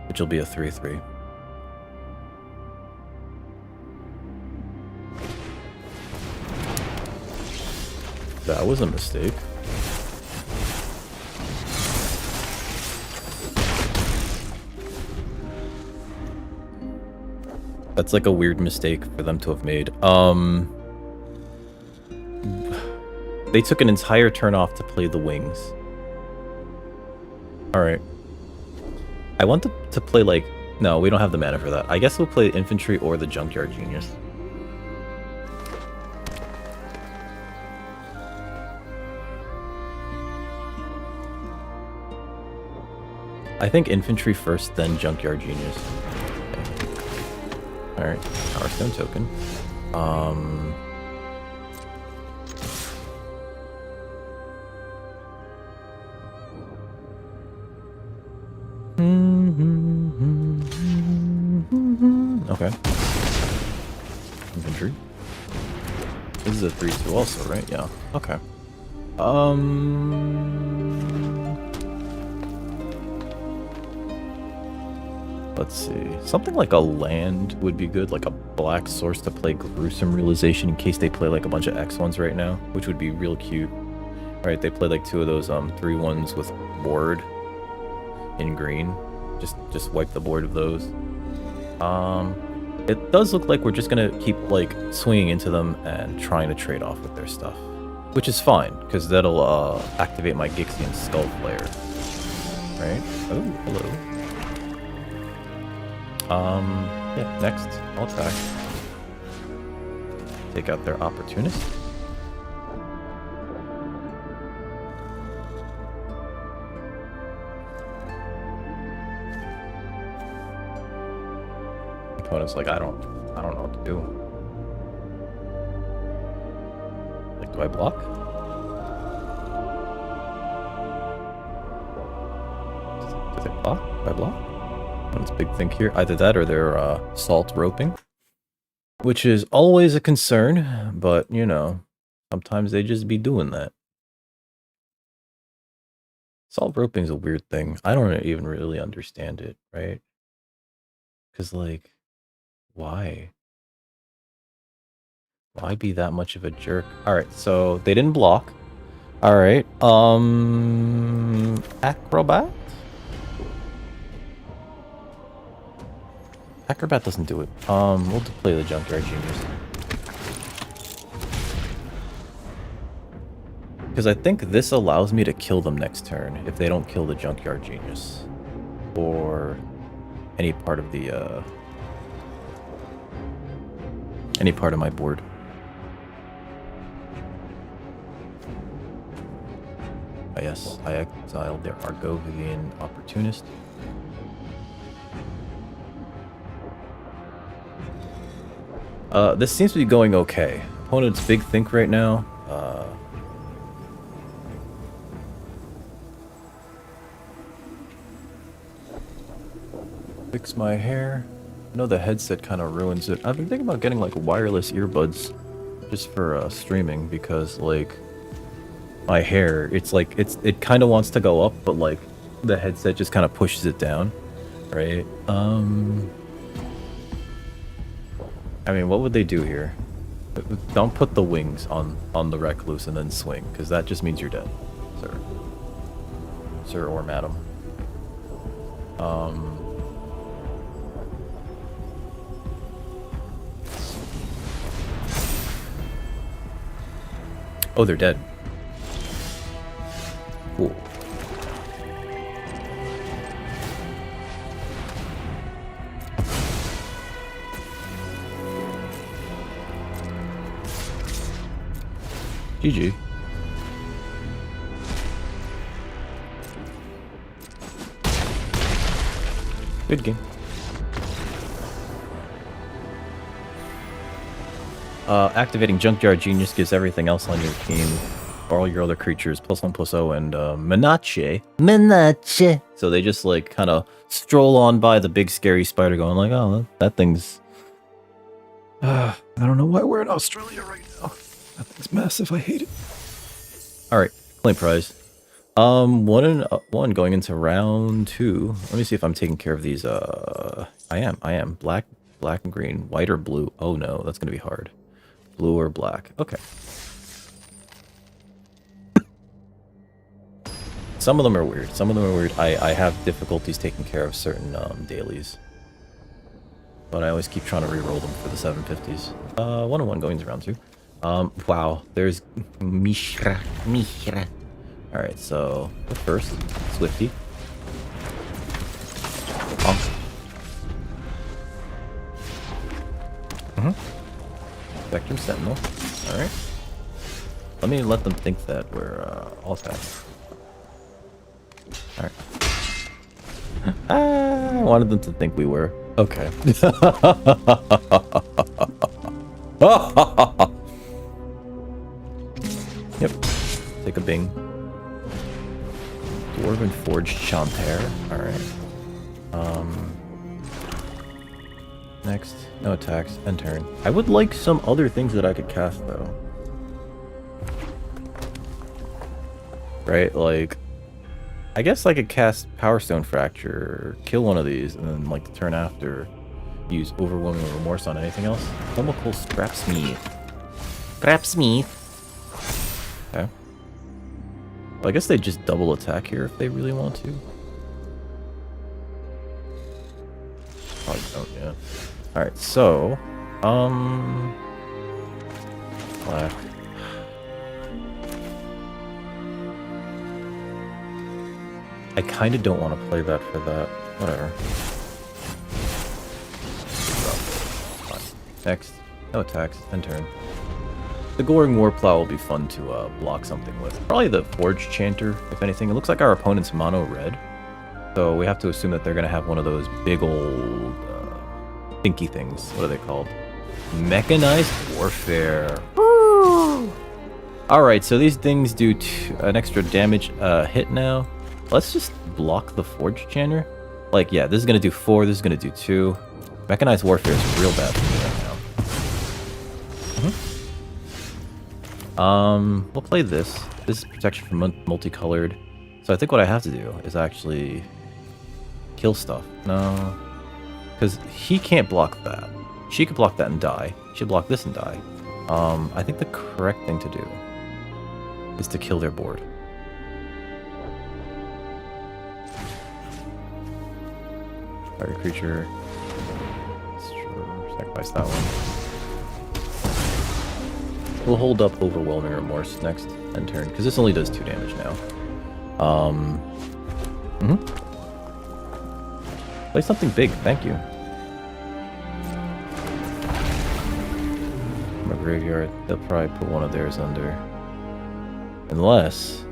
which will be a 3/3. That was a mistake. That's like a weird mistake for them to have made. They took an entire turn off to play the wings. Alright. I want to play like... No, we don't have the mana for that. I guess we'll play infantry or the Junkyard Genius. I think infantry first, then Junkyard Genius. Alright, Power Stone token. Okay. Infantry. This is a 3/2 also, right? Yeah. Okay. Let's see. Something like a land would be good, like a black source to play Gruesome Realization in case they play like a bunch of X1s right now, which would be real cute. Alright, they play like 2 of those 3/1s with board in green. Just wipe the board of those. It does look like we're just gonna keep like swinging into them and trying to trade off with their stuff, which is fine because that'll activate my Gixian Skull Flare. Right? Oh, hello. Yeah, next. I'll attack. Take out their Opportunist. Opponent's like, I don't know what to do. Like, do I block? Does it block? Do I block? Opponent's Big Think here. Either that or they're salt roping. Which is always a concern, but you know, sometimes they just be doing that. Salt roping is a weird thing. I don't even really understand it, right? Because like, why? Why be that much of a jerk? Alright, so they didn't block. Alright, Acrobat? Acrobat doesn't do it. We'll play the Junkyard Genius. Because I think this allows me to kill them next turn if they don't kill the Junkyard Genius. Or any part of the, any part of my board. Yes, I exiled their Argovian Opportunist. This seems to be going okay. Opponent's Big Think right now. fix my hair. I know the headset kind of ruins it. I've been thinking about getting like wireless earbuds just for streaming because like my hair, it kind of wants to go up, but like the headset just kind of pushes it down, right? I mean, what would they do here? Don't put the wings on the recluse and then swing, because that just means you're dead, sir or madam. Oh, they're dead. Cool. GG. Good game. Activating Junkyard Genius gives everything else on your team, or all your other creatures, +1/+0, and Menace. Menace! So they just, like, kind of stroll on by the big scary spider going like, oh, that thing's... I don't know why we're in Australia right now. That thing's massive, I hate it. Alright, claim prize. 1 and 1 going into round 2. Let me see if I'm taking care of these, I am. Black and green. White or blue? Oh no, that's gonna be hard. Blue or black. Okay. Some of them are weird. I have difficulties taking care of certain dailies. But I always keep trying to re-roll them for the 750s. 1 and 1 going into round 2. Wow. There's Mishra. Alright, so the first, Swifty. Spectrum Sentinel. Alright. Let them think that we're all attacks. Alright. I wanted them to think we were. Okay. Yep. Take a bing. Dwarven Forged Chanter. Alright. Next. No attacks. End turn. I would like some other things that I could cast, though. Right? Like... I guess I could cast Power Stone Fracture, kill one of these, and then, like, the turn after, use Overwhelming Remorse on anything else. Chemical Scrapsmith. Okay. Well, I guess they just double attack here if they really want to. Probably don't, yeah. Alright, so... Black. I kind of don't want to play that for that. Whatever. Next. No attacks. End turn. The Gloring Warplow will be fun to block something with. Probably the Forge Chanter, if anything. It looks like our opponent's mono red. So we have to assume that they're going to have one of those big old stinky things. What are they called? Mechanized Warfare. Alright, so these things do an extra damage hit now. Let's just block the Forge Chanter. Like, yeah, this is going to do 4, this is going to do 2. Mechanized Warfare is real bad for me right now. We'll play this. This is protection from multicolored. So I think what I have to do is actually kill stuff. No. Because he can't block that. She could block that and die. She should block this and die. I think the correct thing to do is to kill their board. Target creature. Sacrifice that one. We'll hold up Overwhelming Remorse next end turn, because this only does 2 damage now. Play something big, thank you. From a graveyard, they'll probably put one of theirs under. Unless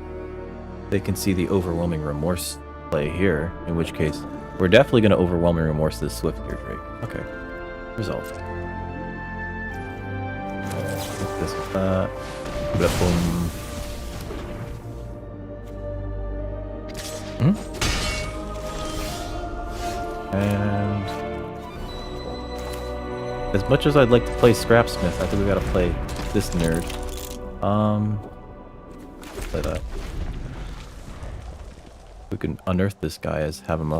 they can see the Overwhelming Remorse play here, in which case we're definitely going to Overwhelming Remorse this Swiftgear Drake. Okay. Resolved. This with that. Boom. And as much as I'd like to play Scrapsmith, I think we gotta play this nerd. Play that. We can unearth this guy as have him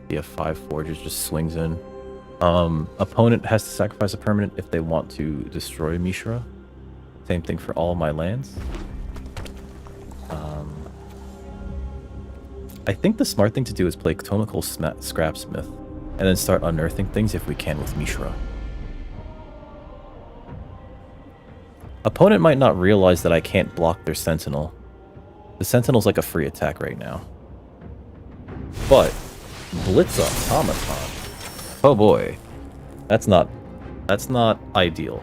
be a 5/4, just swings in. Opponent has to sacrifice a permanent if they want to destroy Mishra. Same thing for all my lands. I think the smart thing to do is play Tonical Scrapsmith, and then start unearthing things if we can with Mishra. Opponent might not realize that I can't block their Sentinel. The Sentinel's like a free attack right now. But Blitz Automaton. Oh boy. That's not ideal.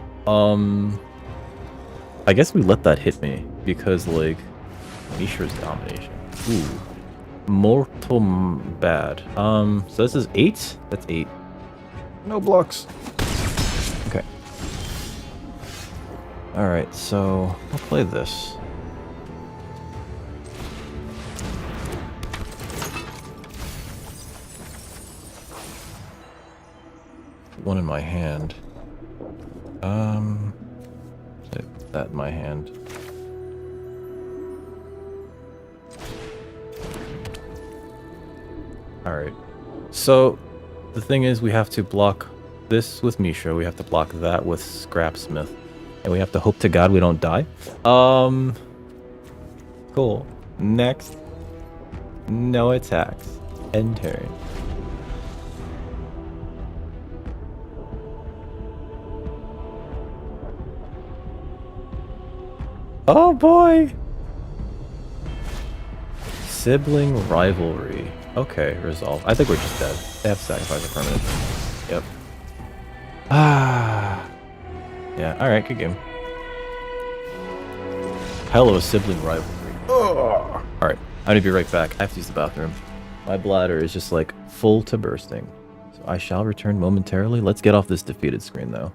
I guess we let that hit me because like Mishra's domination. Ooh. Mortal bad. So this is 8? That's 8. No blocks. Okay. Alright, so I'll play this. One in my hand. Put that in my hand. Alright. So, the thing is, we have to block this with Mishra, we have to block that with Scrapsmith, and we have to hope to God we don't die. Cool. Next. No attacks. End turn. Oh boy! Sibling rivalry. Okay, resolve. I think we're just dead. They have to sacrifice a permanent. Yep. Ah. Yeah, alright, good game. Hell of a sibling rivalry. Alright, I'm gonna be right back. I have to use the bathroom. My bladder is just like full to bursting. So I shall return momentarily. Let's get off this defeated screen though.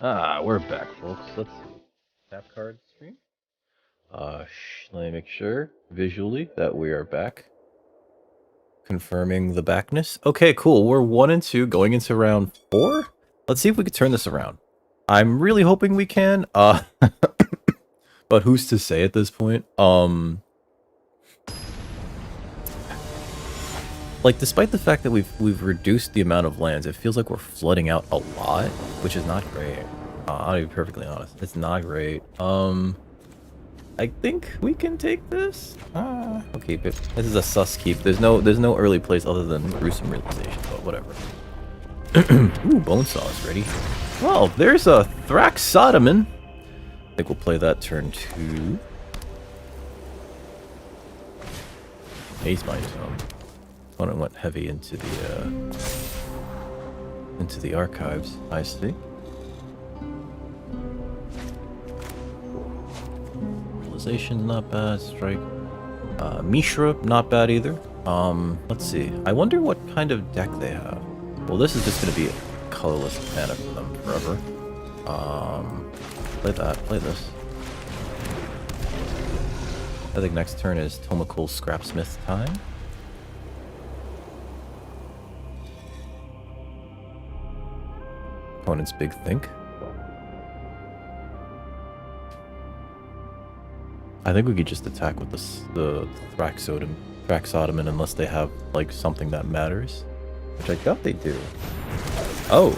Ah, we're back, folks. Let's see. Tap card stream. Let me make sure visually that we are back. Confirming the backness. Okay, cool. We're 1 and 2 going into round 4. Let's see if we can turn this around. I'm really hoping we can. But who's to say at this point? Like, despite the fact that we've reduced the amount of lands, it feels like we're flooding out a lot, which is not great. I'll be perfectly honest. It's not great. I think we can take this. We'll keep it. This is a sus keep. There's no early place other than gruesome realization, but whatever. Ooh, Bonesaw is ready. Well, there's a Thraxodaman. I think we'll play that turn 2. Haze Mind Tome. When I went heavy into the archives, I see. Civilization's not bad. Strike. Mishra, not bad either. Let's see. I wonder what kind of deck they have. Well, this is just going to be colorless mana for them forever. Play that. Play this. I think next turn is Tomokul Scrapsmith time. Opponent's big think. I think we could just attack with the Thraxotomin unless they have like something that matters, which I doubt they do. Oh,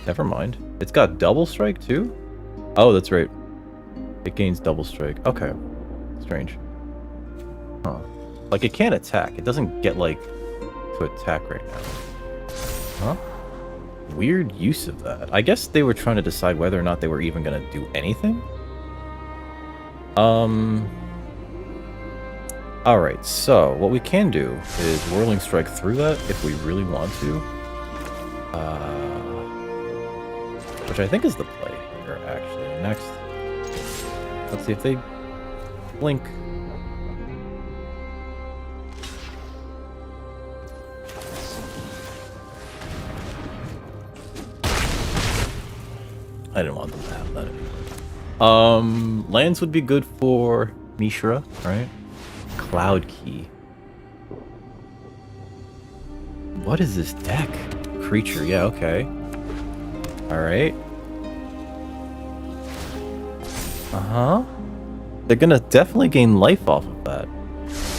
never mind. It's got double strike too? Oh, that's right. It gains double strike. Okay. Strange. Huh. Like, it can't attack. It doesn't get, like, to attack right now. Huh? Weird use of that. I guess they were trying to decide whether or not they were even going to do anything. Alright, so what we can do is Whirling Strike through that if we really want to. Which I think is the play here, actually. Next, let's see if they blink. I didn't want them to have that anymore. Lands would be good for Mishra, right? Cloud Key. What is this deck? Creature, yeah, okay. Alright. Uh-huh. They're gonna definitely gain life off of that.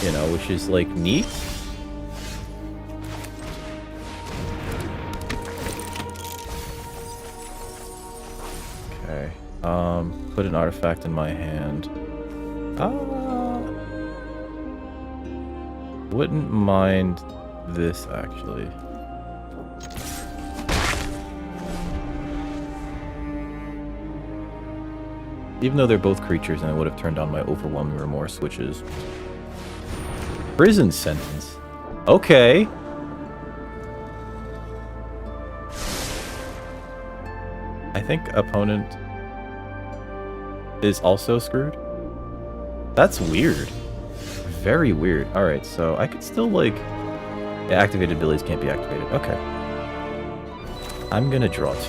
You know, which is, like, neat. Okay. Put an artifact in my hand. Wouldn't mind this, actually. Even though they're both creatures, and I would have turned on my Overwhelming Remorse, which is... Prison Sentence. Okay. I think opponent is also screwed. That's weird. Very weird. Alright, so I could still, like... Yeah, activated abilities can't be activated. Okay. I'm gonna draw 2.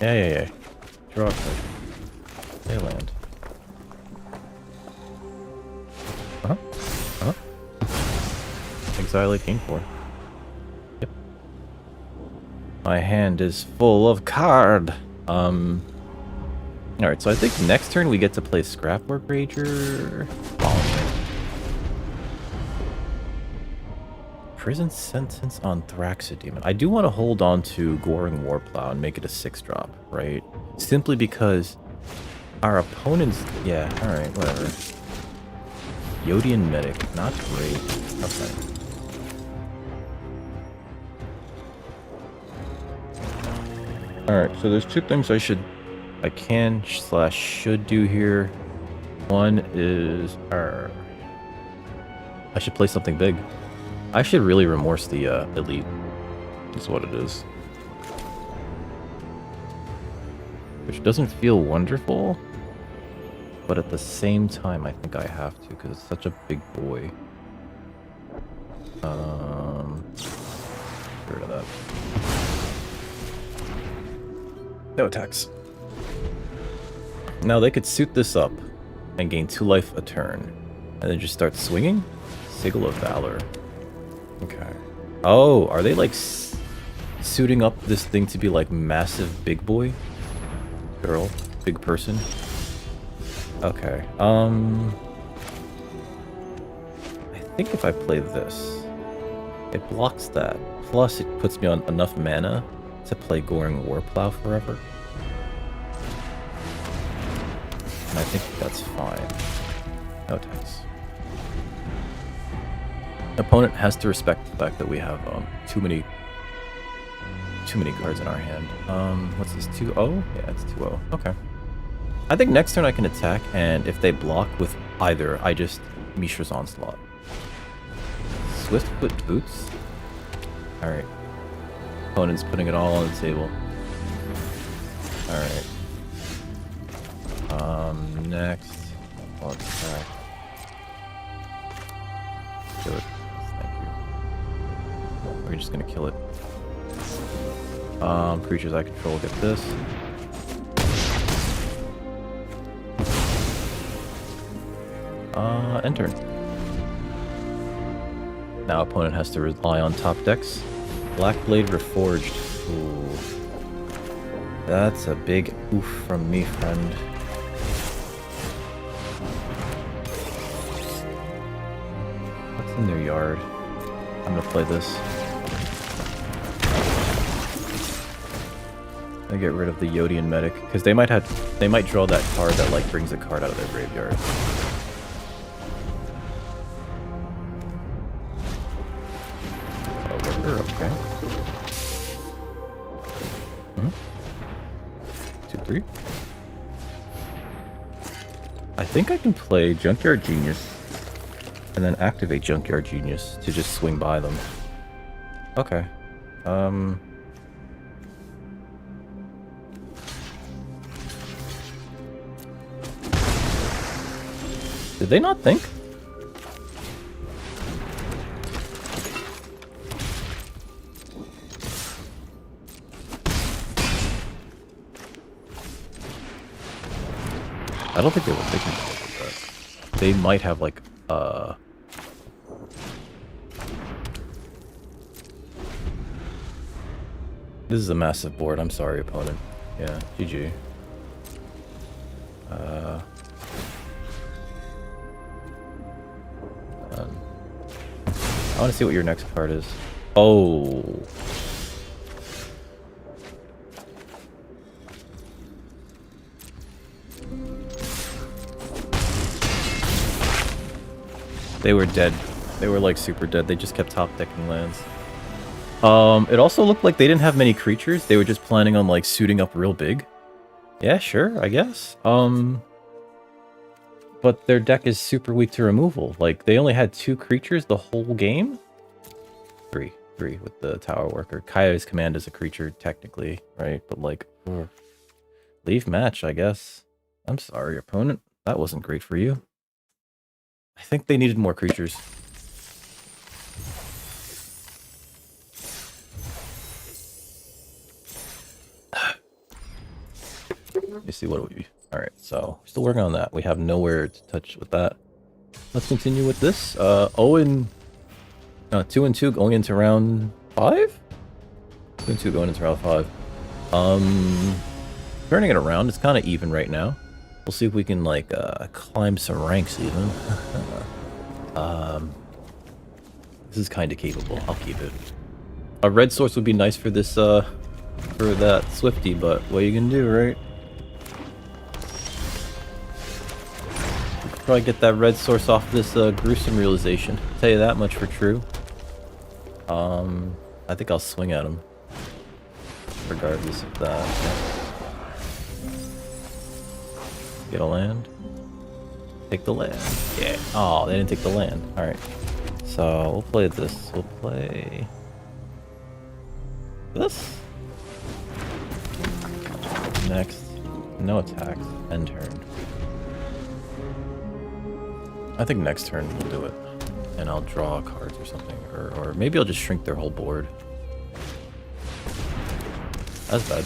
Yeah. Draw a card. They land. Exile King 4. Yep. My hand is full of card. Alright, so I think next turn we get to play Scrapwork Rager. Prison Sentence on Thraxodemon. I do want to hold on to Goring Warplow and make it a 6-drop, right? Simply because our opponents... Yeah, alright, whatever. Yodian Medic, not great. Okay. Alright, so there's 2 things I can / should do here. One is... I should play something big. I should really remorse the elite. Is what it is. Which doesn't feel wonderful, but at the same time I think I have to because it's such a big boy. Get rid of that. No attacks. Now they could suit this up and gain 2 life a turn, and then just start swinging. Sigil of Valor. Okay. Oh, are they like suiting up this thing to be like massive big boy? Girl? Big person? Okay. I think if I play this, it blocks that. Plus it puts me on enough mana to play Goring Warplow forever. And I think that's fine. No attacks. Opponent has to respect the fact that we have too many cards in our hand. What's this? 2-0? Yeah, it's 2-0. Okay. I think next turn I can attack, and if they block with either, I just Mishra's Onslaught. Swiftfoot Boots. Alright. Opponent's putting it all on the table. Alright. Next. I'll attack. Kill it. Thank you. We're just gonna kill it. Creatures I control get this. End turn. Now opponent has to rely on top decks. Blackblade Reforged. Ooh. That's a big oof from me, friend. What's in their yard? I'm gonna play this. I get rid of the Yodian Medic because they might draw that card that like brings a card out of their graveyard. Okay. 2/3. I think I can play Junkyard Genius and then activate Junkyard Genius to just swing by them. Okay. Did they not think? I don't think they were thinking about that. They might have like This is a massive board. I'm sorry, opponent. Yeah, GG. I want to see what your next card is. Oh. They were dead. They were like super dead. They just kept top decking lands. It also looked like they didn't have many creatures. They were just planning on like suiting up real big. Yeah, sure, I guess. But their deck is super weak to removal. Like, they only had 2 creatures the whole game? 3 with the Tower Worker. Kaya's Command is a creature, technically, right? But, like, leave match, I guess. I'm sorry, opponent. That wasn't great for you. I think they needed more creatures. Let me see, what do we... Alright, so still working on that. We have nowhere to touch with that. Let's continue with this. 2-2 going into round 5? 2-2 going into round 5. Turning it around, it's kind of even right now. We'll see if we can, like, climb some ranks even. This is kind of capable. I'll keep it. A red source would be nice for this, for that Swifty, but what are you gonna do, right? Probably get that red source off this gruesome realization. I'll tell you that much for true. I think I'll swing at him, regardless of that. Get a land. Take the land. Yeah. Oh, they didn't take the land. All right. So we'll play this. We'll play this. Next. No attacks. End turn. I think next turn we'll do it. And I'll draw cards or something. Or maybe I'll just shrink their whole board. That's bad.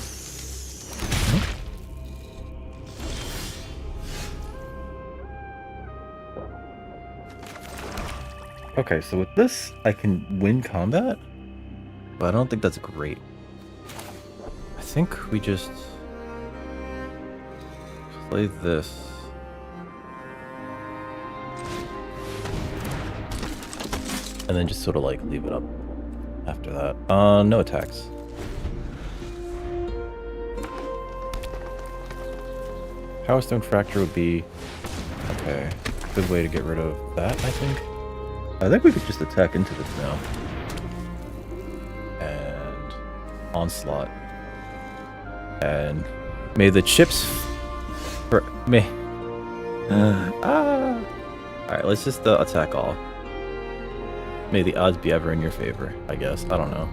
Okay, so with this, I can win combat. But I don't think that's great. I think we just play this. And then just sort of like leave it up after that. No attacks. Power Stone Fracture would be okay. Good way to get rid of that, I think. I think we could just attack into this now. And Onslaught. And may the chips for me. Alright, let's just attack all. May the odds be ever in your favor, I guess. I don't know.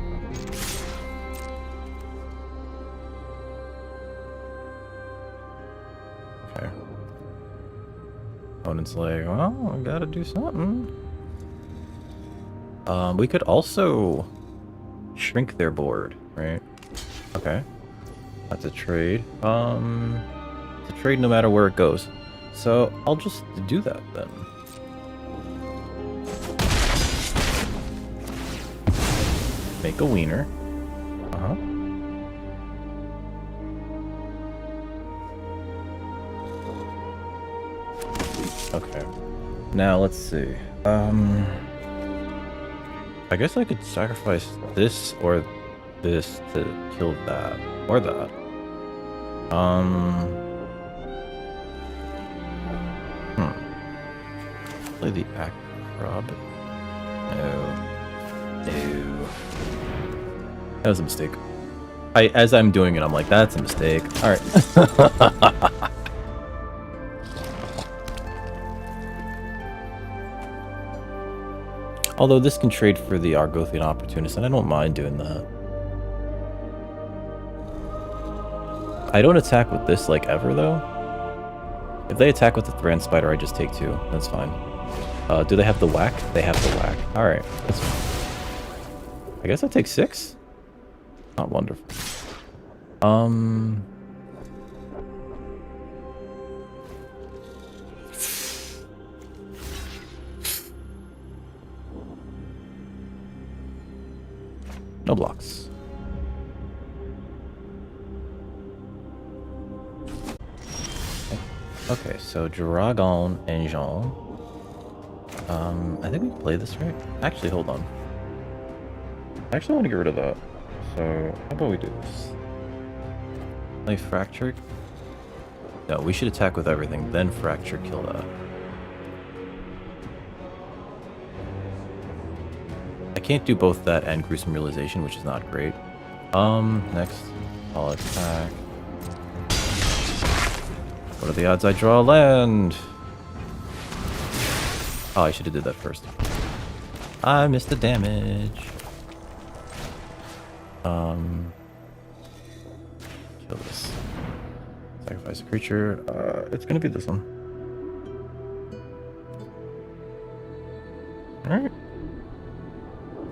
Okay. Opponent's like, well, I gotta do something. We could also shrink their board, right? Okay. That's a trade. It's a trade no matter where it goes. So I'll just do that then. Make a wiener. Uh-huh. Okay. Now let's see. I guess I could sacrifice this or this to kill that. Or that. Play the active Rob. No. No. That was a mistake. As I'm doing it, I'm like, that's a mistake. Alright. Although this can trade for the Argothian Opportunist, and I don't mind doing that. I don't attack with this, like, ever, though. If they attack with the Thran Spider, I just take 2. That's fine. Do they have the whack? They have the whack. Alright. I guess I take 6? Not wonderful. No blocks. Okay, so Dragon and Jean. I think we can play this, right? Actually, hold on. I actually want to get rid of that. So, how about we do this? Play Fracture? No, we should attack with everything, then Fracture, kill that. I can't do both that and Gruesome Realization, which is not great. Next. I'll attack. What are the odds I draw land? Oh, I should have did that first. I missed the damage. Kill this. Sacrifice a creature. It's gonna be this one. Alright.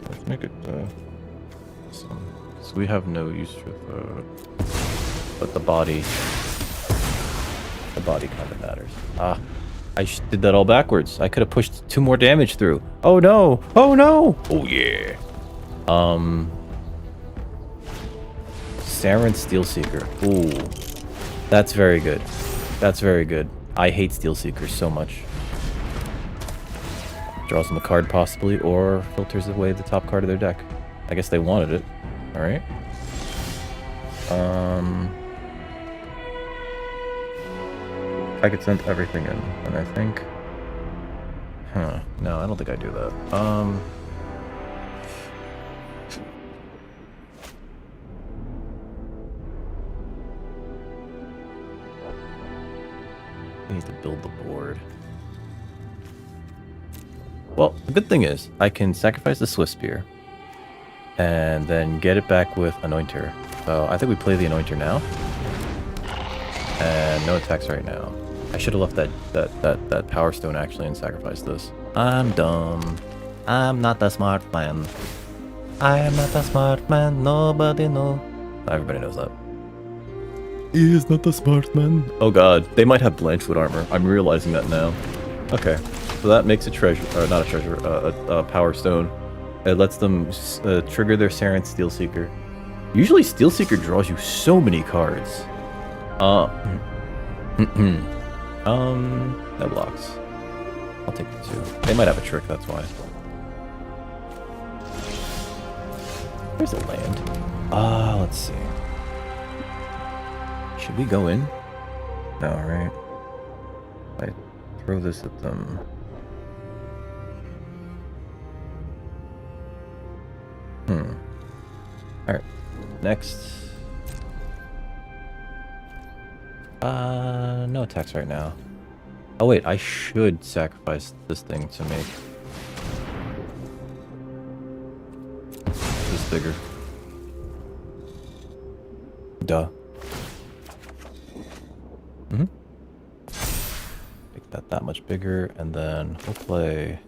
Let's make it this one. So we have no use for the... But the body... The body kind of matters. Ah. I did that all backwards. I could have pushed 2 more damage through. Oh no! Oh no! Oh yeah! Saren Steelseeker. Ooh. That's very good. That's very good. I hate Steelseekers so much. Draws them a card possibly, or filters away the top card of their deck. I guess they wanted it. Alright. I could send everything in, and I think... Huh. No, I don't think I do that. I need to build the board. Well, the good thing is, I can sacrifice the Swift Spear, and then get it back with Anointer. So I think we play the Anointer now. And no attacks right now. I should have left that Power Stone actually and sacrificed this. I'm dumb. I'm not a smart man. I am not a smart man. Nobody knows. Everybody knows that. He is not a smart man. Oh god, they might have Blanchwood armor. I'm realizing that now. Okay, so that makes a treasure, or not a treasure, a Power Stone. It lets them trigger their Saren Steelseeker. Usually Steelseeker draws you so many cards. No blocks. I'll take the 2. They might have a trick, that's why. Where's the land? Let's see. Should we go in? No, right? I throw this at them. Alright. Next. No attacks right now. Oh wait, I should sacrifice this thing to make this bigger. Duh. that that much bigger, and then we'll play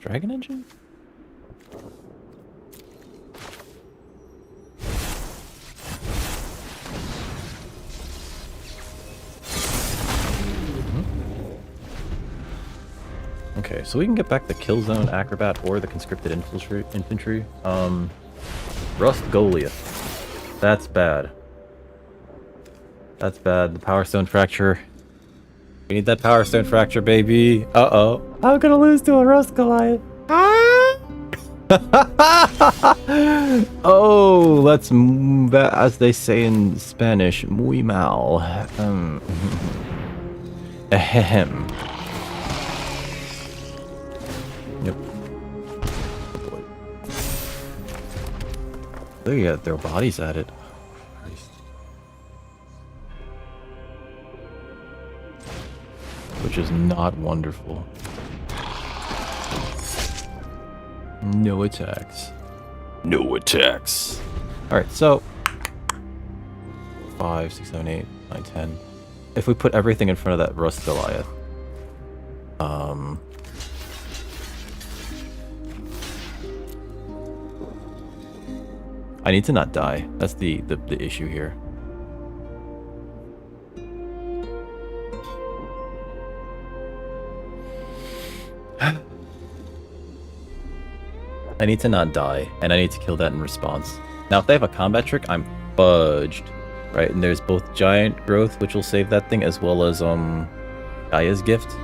Dragon Engine? Okay, so we can get back the Killzone Acrobat or the Conscripted Infantry. Rust Goliath. That's bad. That's bad. The Power Stone Fracture. We need that Power Stone Fracture, baby. Uh-oh. I'm gonna lose to a Rust Goliath. Oh, let's, as they say in Spanish, muy mal. Ahem. Yep. Oh boy. They got their bodies at it. Christ. Which is not wonderful. No attacks. No attacks. Alright, so 5, 6, 7, 8, 9, 10. If we put everything in front of that Rust Goliath, I need to not die. That's the issue here. I need to not die, and I need to kill that in response. Now, if they have a combat trick, I'm fudged, right? And there's both Giant Growth, which will save that thing, as well as Gaia's Gift,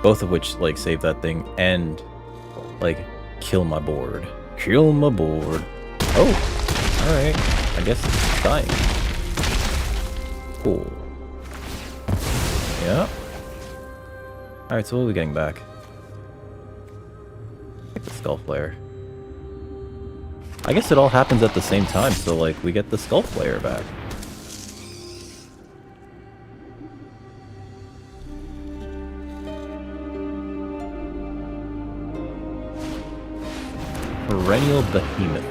both of which like save that thing and like kill my board. Kill my board. Oh. Alright, I guess it's dying. Cool. Yeah. Alright, so what are we getting back? Like the Skull Flare. I guess it all happens at the same time, so like we get the Skull Flare back. Perennial Behemoth.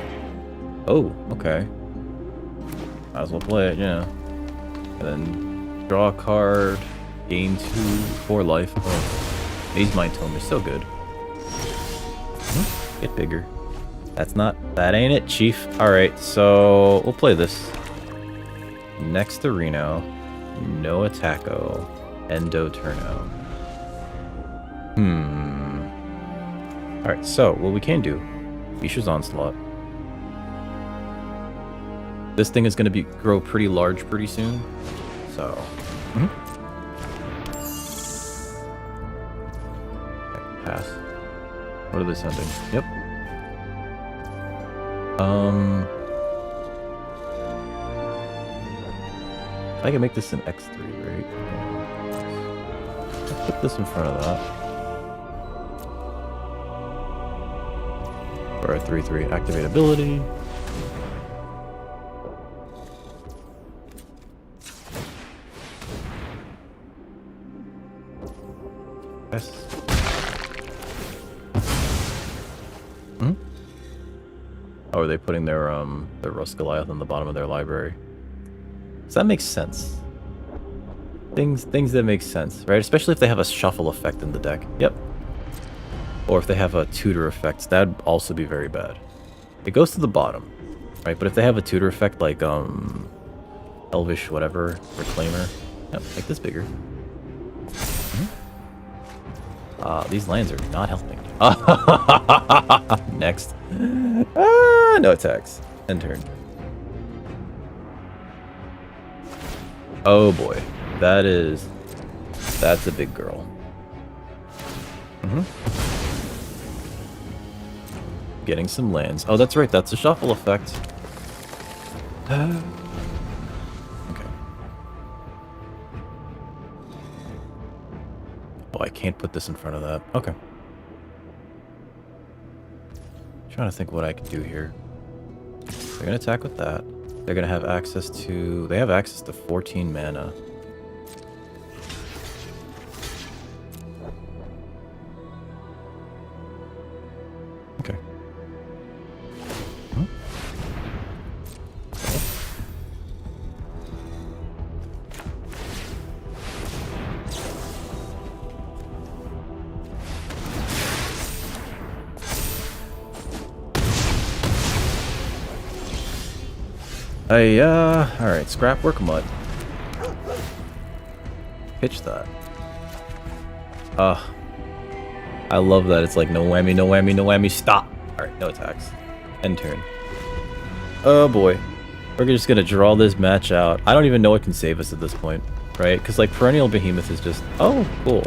Oh, okay. Might as well play it, yeah. And then draw a card, gain 2 for life. Oh, Maze Mind Tome is so good. Get bigger. That ain't it, Chief. Alright, so we'll play this. Next to Reno, no Attacko, Endo Turno. Alright, so what we can do, Isha's Onslaught. This thing is going to grow pretty large pretty soon, so. Okay, pass. What are they sending? Yep. I can make this an X3, right? Yeah. Put this in front of that. For a 3/3 activate ability. Yes. Oh, are they putting their Rust Goliath on the bottom of their library? Does that make sense? Things that make sense, right? Especially if they have a shuffle effect in the deck. Yep. Or if they have a tutor effect, that'd also be very bad. It goes to the bottom, right? But if they have a tutor effect like Elvish whatever, Reclaimer, yep, make this bigger. These lands are not helping. Next. No attacks. End turn. Oh boy. That's a big girl. Getting some lands. Oh, that's right. That's a shuffle effect. Okay. Oh, I can't put this in front of that. Okay. Trying to think what I can do here. They're gonna attack with that. They're gonna have access to. They have access to 14 mana. Okay. Alright, scrap work mud. Pitch that. I love that. It's like, no whammy, no whammy, no whammy, stop. Alright, no attacks. End turn. Oh boy. We're just gonna draw this match out. I don't even know what can save us at this point, right? Because, like, Perennial Behemoth is just... Oh, cool.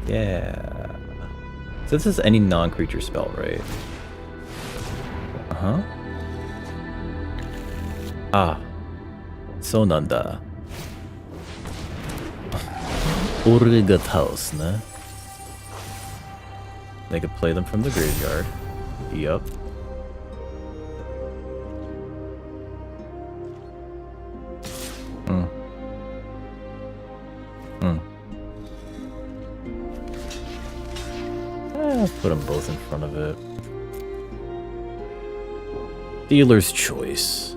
Yeah. So this is any non-creature spell, right? Uh-huh. Ah. Sonanda. Origathaus, ne? They could play them from the graveyard. Yup. Let's put them both in front of it. Dealer's choice.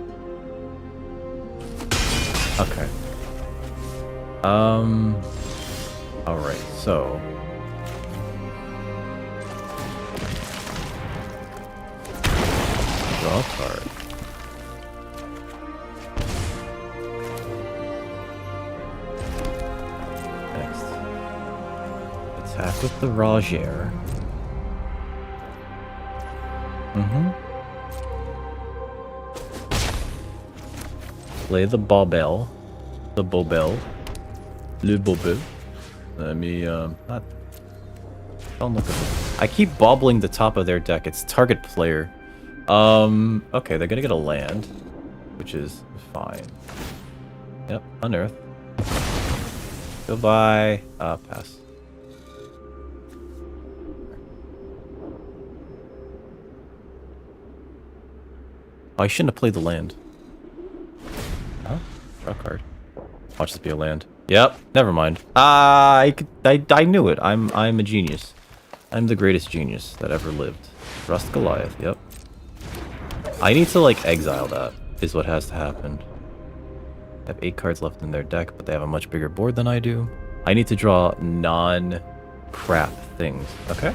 Okay. Alright, so... Draw a card. Next. Attack with the Roger. Play the Bobel. The Bobel. Le Bobel. Let me, not... Don't look at it. I keep bobbling the top of their deck. It's target player. Okay, they're gonna get a land, which is fine. Yep, unearth. Goodbye. Pass. Oh, I shouldn't have played the land. Huh? Draw a card. Watch this be a land. Yep, never mind. I knew it. I'm a genius. I'm the greatest genius that ever lived. Rust Goliath, yep. I need to, like, exile that, is what has to happen. They have 8 cards left in their deck, but they have a much bigger board than I do. I need to draw non-crap things. Okay.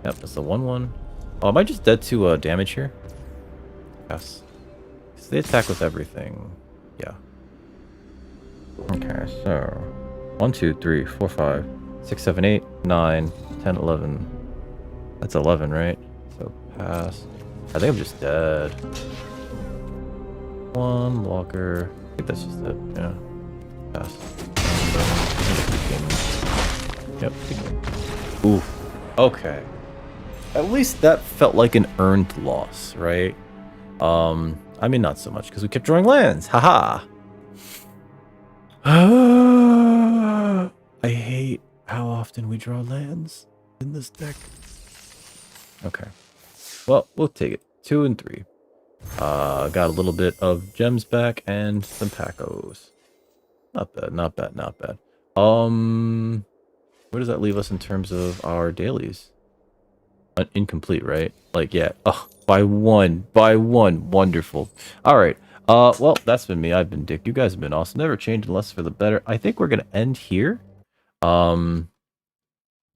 Yep, that's the 1/1. Oh, am I just dead to damage here? Yes. So they attack with everything. Yeah. Okay, so 1, 2, 3, 4, 5, 6, 7, 8, 9, 10, 11. That's 11, right? So pass. I think I'm just dead. 1 blocker. I think that's just it. Yeah. Pass. Yep. Oof. Okay. At least that felt like an earned loss, right? I mean, not so much because we kept drawing lands. Haha. I hate how often we draw lands in this deck. Okay. Well, we'll take it. 2 and 3. Got a little bit of gems back and some Pacos. Not bad, not bad, not bad. Where does that leave us in terms of our dailies? Incomplete, right? Like, yeah. Oh, by one. Wonderful. All right. Well, that's been me. I've been Dick. You guys have been awesome. Never change unless for the better. I think we're gonna end here. Yeah,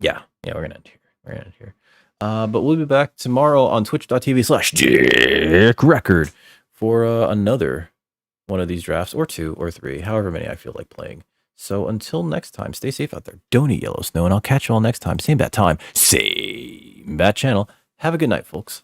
we're gonna end here. But we'll be back tomorrow on twitch.tv/DickRecord for another one of these drafts, or 2 or 3, however many I feel like playing. So until next time, stay safe out there. Don't eat yellow snow, and I'll catch you all next time. Same bat time, same bat channel. Have a good night, folks.